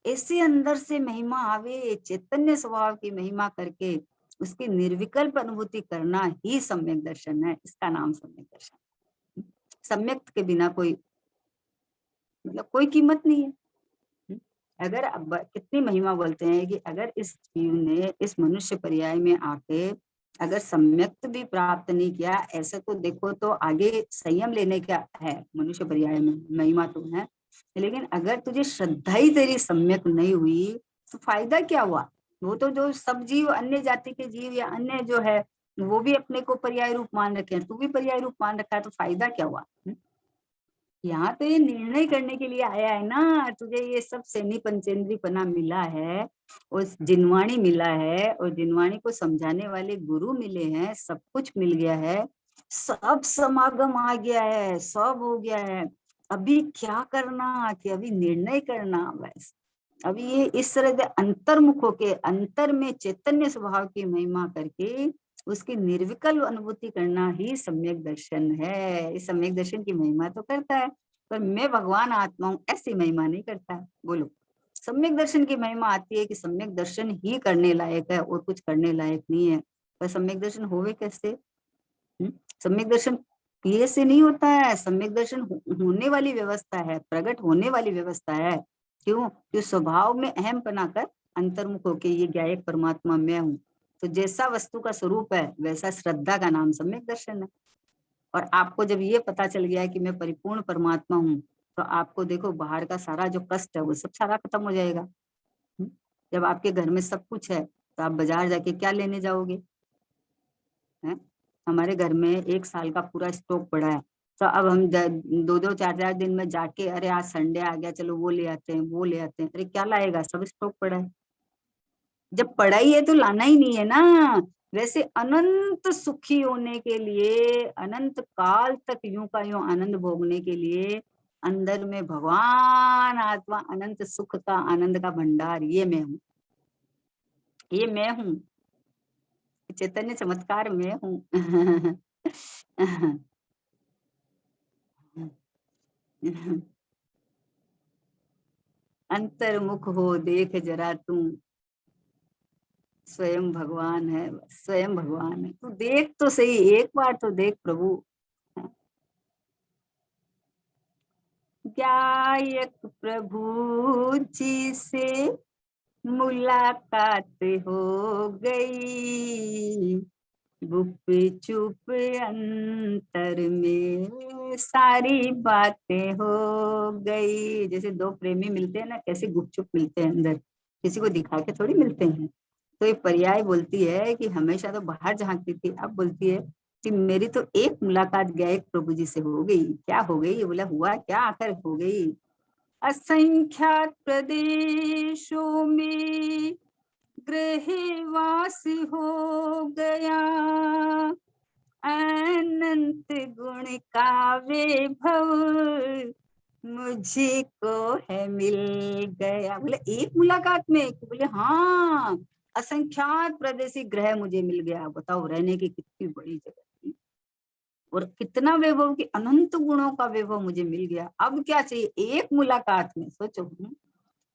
ऐसे अंदर से महिमा आवे, चैतन्य स्वभाव की महिमा करके उसकी निर्विकल्प अनुभूति करना ही सम्यक दर्शन है। इसका नाम सम्यक दर्शन। सम्यक के बिना कोई, मतलब कोई कीमत नहीं है। अगर अब कितनी महिमा बोलते हैं कि अगर इस जीव ने इस मनुष्य पर्याय में आके अगर सम्यक भी प्राप्त नहीं किया, ऐसे तो देखो तो आगे संयम लेने का है मनुष्य पर्याय में, महिमा तो है। लेकिन अगर तुझे श्रद्धा ही तेरी सम्यक नहीं हुई तो फायदा क्या हुआ? वो तो जो सब जीव, अन्य जाति के जीव या अन्य जो है वो भी अपने को पर्याय रूप मान रखे हैं, तू भी पर्याय रूप मान रखा है, तो फायदा क्या हुआ? यहाँ तो ये निर्णय करने के लिए आया है ना, तुझे ये सब सेनी पंचेंद्री पना मिला है, उस जिनवाणी मिला है, और जिनवाणी को समझाने वाले गुरु मिले हैं, सब कुछ मिल गया है, सब समागम आ गया है, सब हो गया है। अभी क्या करना कि अभी निर्णय करना बस। अभी ये इस तरह से अंतर्मुख होके अंतर में चैतन्य स्वभाव की महिमा करके उसकी निर्विकल्प अनुभूति करना ही सम्यक दर्शन है। इस सम्यक दर्शन की महिमा तो करता है, पर मैं भगवान आत्मा हूँ ऐसी महिमा नहीं करता है। बोलो, सम्यक दर्शन की महिमा आती है कि सम्यक दर्शन ही करने लायक है और कुछ करने लायक नहीं है। पर सम्यक दर्शन होवे कैसे? सम्यक दर्शन ये से नहीं होता है। सम्यक दर्शन होने वाली व्यवस्था है, प्रकट होने वाली व्यवस्था है। क्यों? जो स्वभाव में अहम बनाकर अंतर्मुख होके ये ज्ञायक परमात्मा मैं हूँ, तो जैसा वस्तु का स्वरूप है वैसा श्रद्धा का नाम सम्यक दर्शन है। और आपको जब ये पता चल गया है कि मैं परिपूर्ण परमात्मा हूँ, तो आपको देखो बाहर का सारा जो कष्ट है वो सब सारा खत्म हो जाएगा। जब आपके घर में सब कुछ है तो आप बाजार जाके क्या लेने जाओगे? है? हमारे घर में 1 साल का पूरा स्टॉक पड़ा है, तो अब हम 2-2 4-4 दिन में जाके अरे आज संडे आ गया चलो वो ले आते हैं वो ले आते हैं, अरे क्या लाएगा, सब स्टॉक पड़ा है। जब पड़ा ही है तो लाना ही नहीं है ना। वैसे अनंत सुखी होने के लिए, अनंत काल तक यूं का यूं आनंद भोगने के लिए अंदर में भगवान आत्मा अनंत सुख का आनंद का भंडार, ये मैं हूँ, ये मैं हूँ, चैतन्य चमत्कार मैं हूँ। अंतर्मुख हो देख जरा तू, स्वयं भगवान है, स्वयं भगवान है, तू देख तो सही, एक बार तो देख प्रभु। गायक प्रभु जी से मुलाकात हो गई, गुप चुप अंतर में सारी बातें हो गई। जैसे दो प्रेमी मिलते हैं ना, कैसे गुपचुप मिलते हैं अंदर, किसी को दिखा के थोड़ी मिलते हैं। तो ये पर्याय बोलती है कि हमेशा तो बाहर झांकती थी, अब बोलती है कि मेरी तो एक मुलाकात गायक प्रभु जी से हो गई। क्या हो गई? ये बोला हुआ क्या, आकर हो गई। असंख्यात प्रदेशों में गृहवास हो गया, अनंत गुण का वैभव मुझे को है मिल गया। बोले एक मुलाकात में? बोले हाँ, असंख्यात प्रदेशी ग्रह मुझे मिल गया। बताओ रहने की कितनी बड़ी जगह थी, और कितना वैभव की अनंत गुणों का वैभव मुझे मिल गया। अब क्या चाहिए? एक मुलाकात में, सोचो।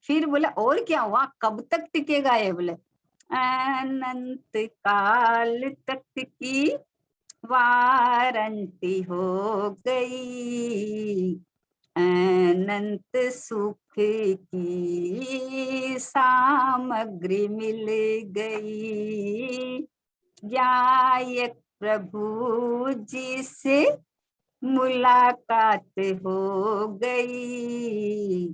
फिर बोला और क्या हुआ, कब तक टिकेगा ये? बोले अनंत काल तक की वारंटी हो गई, अनंत सुख की सामग्री मिल गई, गायक प्रभु जी से मुलाकात हो गई,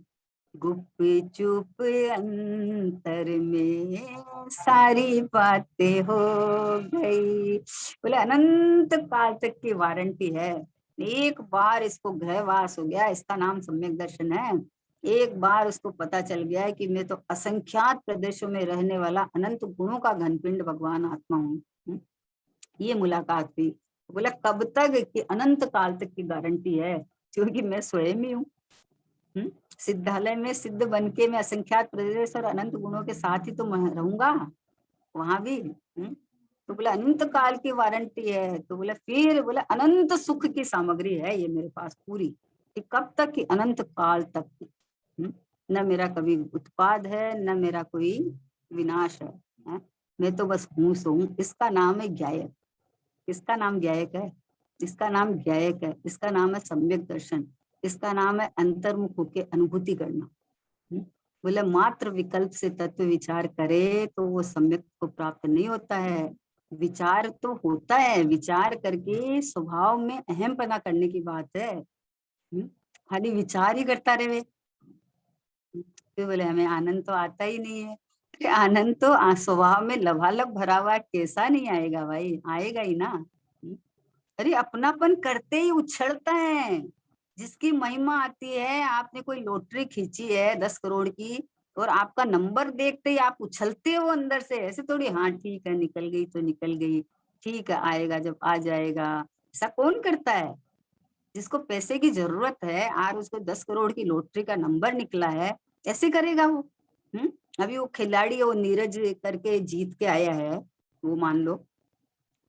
गुप चुप अंतर में सारी बातें हो गई। बोले अनंत काल तक की वारंटी है, एक बार इसको ग्रहवास हो गया, इसका नाम सम्यक दर्शन है। एक बार उसको पता चल गया है कि मैं तो असंख्यात प्रदेशों में रहने वाला अनंत गुणों का घनपिंड भगवान आत्मा हूँ। ये मुलाकात हुई। बोला कब तक? कि अनंत काल तक की गारंटी है, क्योंकि मैं स्वयं ही हूँ। सिद्धालय में सिद्ध बन के मैं असंख्यात प्रदेश और अनंत गुणों के साथ ही तो रहूंगा वहां भी। तो बोला अनंत काल की वारंटी है। तो बोला फिर बोला अनंत सुख की सामग्री है ये मेरे पास पूरी, कि कब तक? कि अनंत काल तक की। न मेरा कभी उत्पाद है, न मेरा कोई विनाश है। मैं तो बस हूँ सो हूँ। इसका नाम है ज्ञायक। इसका नाम ज्ञायक है, इसका नाम ज्ञायक है, इसका नाम है सम्यक दर्शन, इसका नाम है अंतर्मुख होके अनुभूति करना। बोले मात्र विकल्प से तत्व विचार करे तो वो सम्यक को प्राप्त नहीं होता है। विचार तो होता है, विचार करके स्वभाव में अहम पैदा करने की बात है। खाली विचार ही करता रहे तो बोले हमें आनंद तो आता ही नहीं है। आनंद तो स्वभाव में लभालब भरा हुआ, कैसा नहीं आएगा भाई? आएगा ही ना। अरे अपनापन करते ही उछलता है। जिसकी महिमा आती है, आपने कोई लॉटरी खींची है 10 करोड़ की, और आपका नंबर देखते ही आप उछलते हो अंदर से। ऐसे थोड़ी हाँ ठीक है निकल गई तो निकल गई, ठीक है आएगा जब आ जाएगा। ऐसा कौन करता है? जिसको पैसे की जरूरत है और उसको 10 करोड़ की लॉटरी का नंबर निकला है, ऐसे करेगा वो। अभी वो खिलाड़ी वो नीरज करके जीत के आया है, वो मान लो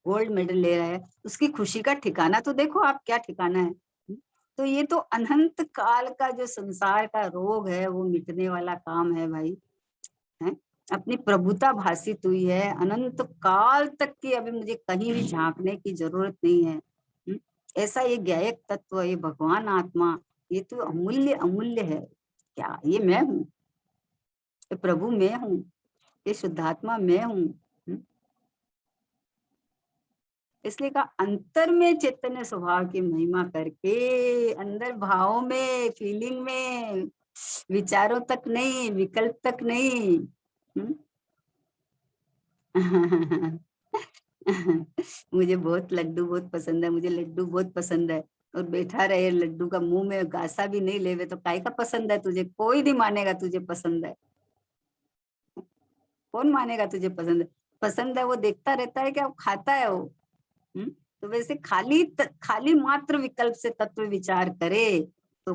गोल्ड मेडल ले रहा है, उसकी खुशी का ठिकाना तो देखो आप, क्या ठिकाना है। तो ये तो अनंत काल का जो संसार का रोग है वो मिटने वाला काम है भाई। है अपनी प्रभुता भासित हुई है अनंत काल तक की, अभी मुझे कहीं भी झांकने की जरूरत नहीं है। ऐसा ये ज्ञायक तत्व, ये भगवान आत्मा, ये तो अमूल्य अमूल्य है। क्या ये मैं हूँ? ये प्रभु मैं हूँ, ये शुद्धात्मा मैं हूँ। इसलिए कहा अंतर में चैतन्य स्वभाव की महिमा करके, अंदर भावों में, फीलिंग में, विचारों तक नहीं, विकल्प तक नहीं। मुझे बहुत लड्डू बहुत पसंद है, मुझे लड्डू बहुत पसंद है। और बैठा रहे लड्डू का मुंह में गासा भी नहीं लेवे तो काय का पसंद है तुझे? कोई नहीं मानेगा तुझे पसंद है। कौन मानेगा तुझे पसंद है? पसंद है वो देखता रहता है क्या? वो खाता है वो। तो वैसे खाली मात्र विकल्प से तत्व विचार करे तो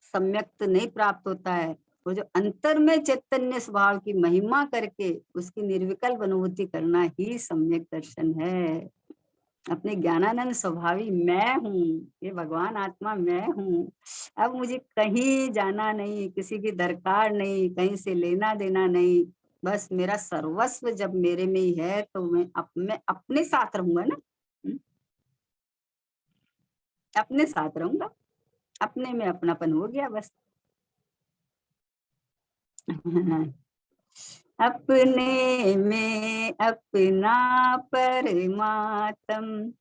सम्यक तो नहीं प्राप्त होता है। वो जो अंतर में चैतन्य स्वभाव की महिमा करके उसकी निर्विकल्प अनुभूति करना ही सम्यक दर्शन है। अपने ज्ञानानंद स्वभावी मैं हूँ, ये भगवान आत्मा मैं हूँ। अब मुझे कहीं जाना नहीं, किसी की दरकार नहीं, कहीं से लेना देना नहीं। बस मेरा सर्वस्व जब मेरे में ही है तो मैं अपने साथ रहूंगा ना। अपने साथ रहूंगा, अपने में अपनापन हो गया बस। अपने में अपना परमात्म,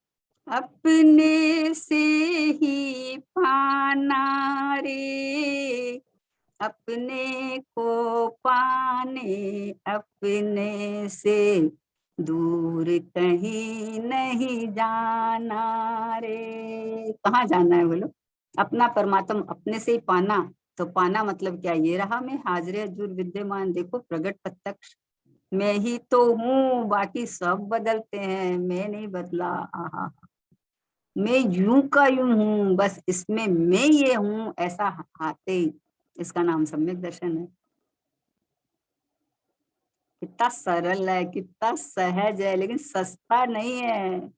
अपने से ही पाना रे, अपने को पाने अपने से दूर कहीं नहीं जाना रे। कहाँ जाना है बोलो? अपना परमात्मा अपने से ही पाना। तो पाना मतलब क्या? ये रहा मैं हाजिर हजूर विद्यमान, देखो प्रगट प्रत्यक्ष मैं ही तो हूँ, बाकी सब बदलते हैं, मैं नहीं बदला। आहा, मैं यूं का यूं हूँ, बस इसमें मैं ये हूँ ऐसा आते ही इसका नाम सम्यक दर्शन है। कितना सरल है, कितना सहज है, लेकिन सस्ता नहीं है।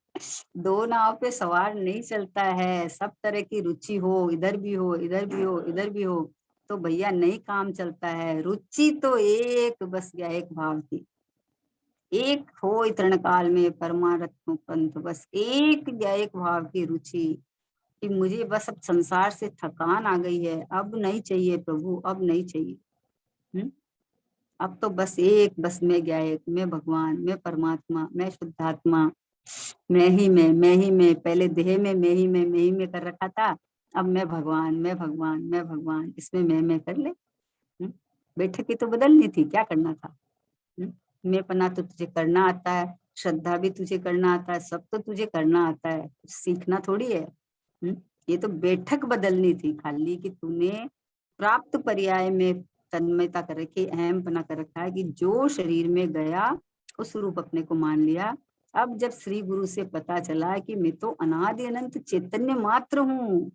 दो नाव पे सवार नहीं चलता है। सब तरह की रुचि हो, इधर भी हो, इधर भी हो, इधर भी हो, तो भैया नहीं काम चलता है। रुचि तो एक बस या एक भाव की, एक हो तरण काल में परमारत्म पंथ, बस एक या एक भाव की रुचि कि मुझे बस अब संसार से थकान आ गई है, अब नहीं चाहिए प्रभु, अब नहीं चाहिए। अब तो बस एक, बस मैं गया एक, मैं भगवान, मैं परमात्मा, मैं शुद्धात्मा, मैं ही मैं ही मैं। पहले देह में मैं ही मैं कर रखा था। अब मैं भगवान, मैं भगवान, मैं भगवान, इसमें मैं कर ले। बैठक की तो बदलनी थी, क्या करना था? मैं पना तो तुझे करना आता है, श्रद्धा भी तुझे करना आता है, सब तो तुझे करना आता है, कुछ सीखना थोड़ी है। ये तो बैठक बदलनी थी खाली कि तूने प्राप्त पर्याय में तन्मयता कर रखी, अहम पना कर रखा है कि जो शरीर में गया उस रूप अपने को मान लिया। अब जब श्री गुरु से पता चला कि मैं तो अनादि अनंत चैतन्य मात्र हूँ,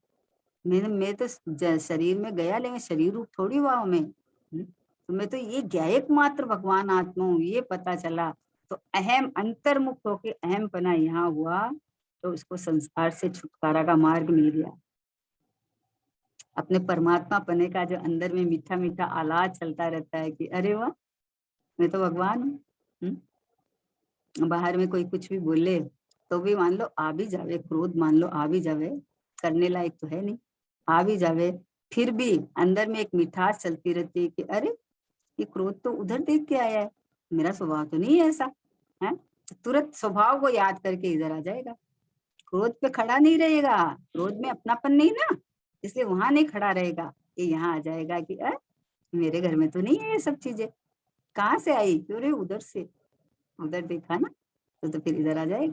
मैं तो शरीर में गया लेकिन शरीर रूप थोड़ी हुआ हूं मैं। तो मैं तो ये ज्ञायक मात्र भगवान आत्मा हूँ, ये पता चला। तो अहम अंतर्मुख होके अहम पना यहाँ हुआ, तो उसको संसार से छुटकारा का मार्ग मिल गया। अपने परमात्मा पने का जो अंदर में मीठा मीठा आलाप चलता रहता है कि अरे वाह, मैं तो भगवान हूँ। बाहर में कोई कुछ भी बोले तो भी मान लो आ भी जावे, क्रोध मान लो आ भी जावे, करने लायक तो है नहीं, आ भी जावे, फिर भी अंदर में एक मिठास चलती रहती है कि अरे ये क्रोध तो उधर देख के आया है, मेरा स्वभाव तो नहीं है ऐसा है। तुरंत स्वभाव को याद करके इधर आ जाएगा, क्रोध पे खड़ा नहीं रहेगा। क्रोध में अपनापन नहीं ना, इसलिए वहां नहीं खड़ा रहेगा। ये यहाँ आ जाएगा कि मेरे घर में तो नहीं है ये सब चीजें, कहाँ से आई? क्यों रे? उधर से, उधर देखा ना, तो फिर इधर आ जाएगी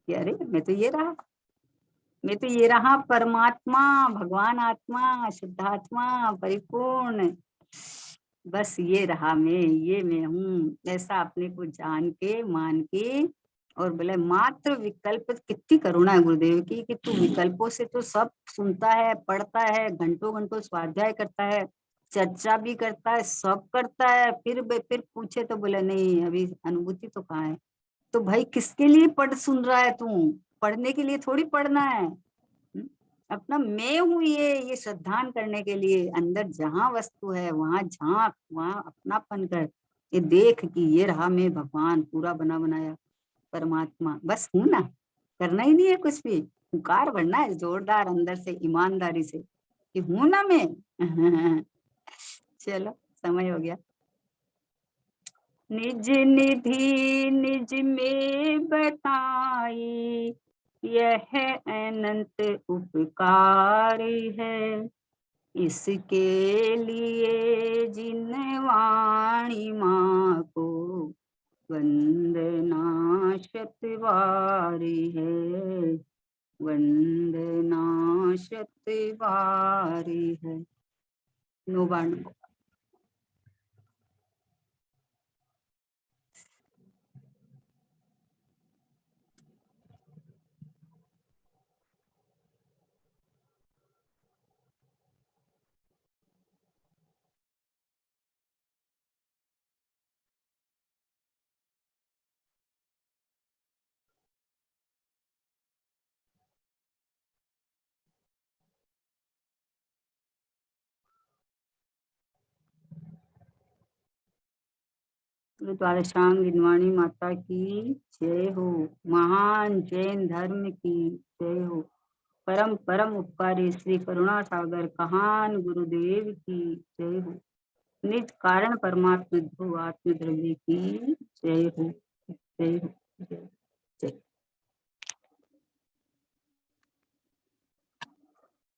कि अरे मैं तो ये रहा, मैं तो ये रहा परमात्मा, भगवान आत्मा, शुद्धात्मा, परिपूर्ण, बस ये रहा मैं, ये मैं हूँ, ऐसा अपने को जान के मान के। और बोले मात्र विकल्प, कितनी करुणा है गुरुदेव की कि तू विकल्पों से तो सब सुनता है, पढ़ता है, घंटों घंटों स्वाध्याय करता है, चर्चा भी करता है, सब करता है, फिर पूछे तो बोले नहीं अभी अनुभूति तो कहाँ है। तो भाई किसके लिए पढ़ सुन रहा है तू? पढ़ने के लिए थोड़ी पढ़ना है। अपना मैं हूँ ये श्रद्धान करने के लिए, अंदर जहाँ वस्तु है वहां झांक, वहां अपनापन कर, ये देख कि ये रहा मैं भगवान, पूरा बना बनाया परमात्मा, बस हूं ना, करना ही नहीं है कुछ भी, पुकार भरना है जोरदार अंदर से ईमानदारी से कि हूं ना मैं। चलो समय हो गया। निज निधि निज में बताई, यह अनंत उपकार है। इसके लिए जिन वाणी माँ को वंदना शतवारी है, वंदना शतवारी है। नौबाण। द्वादशांग विद्वानी माता की जय हो। महान जैन धर्म की जय हो। परम परम उपकारी श्री करुणा सागर कहान गुरुदेव की जय हो। निज कारण परमात्म ध्रुव आत्म द्रव्य की जय हो। जय हो। जय हो।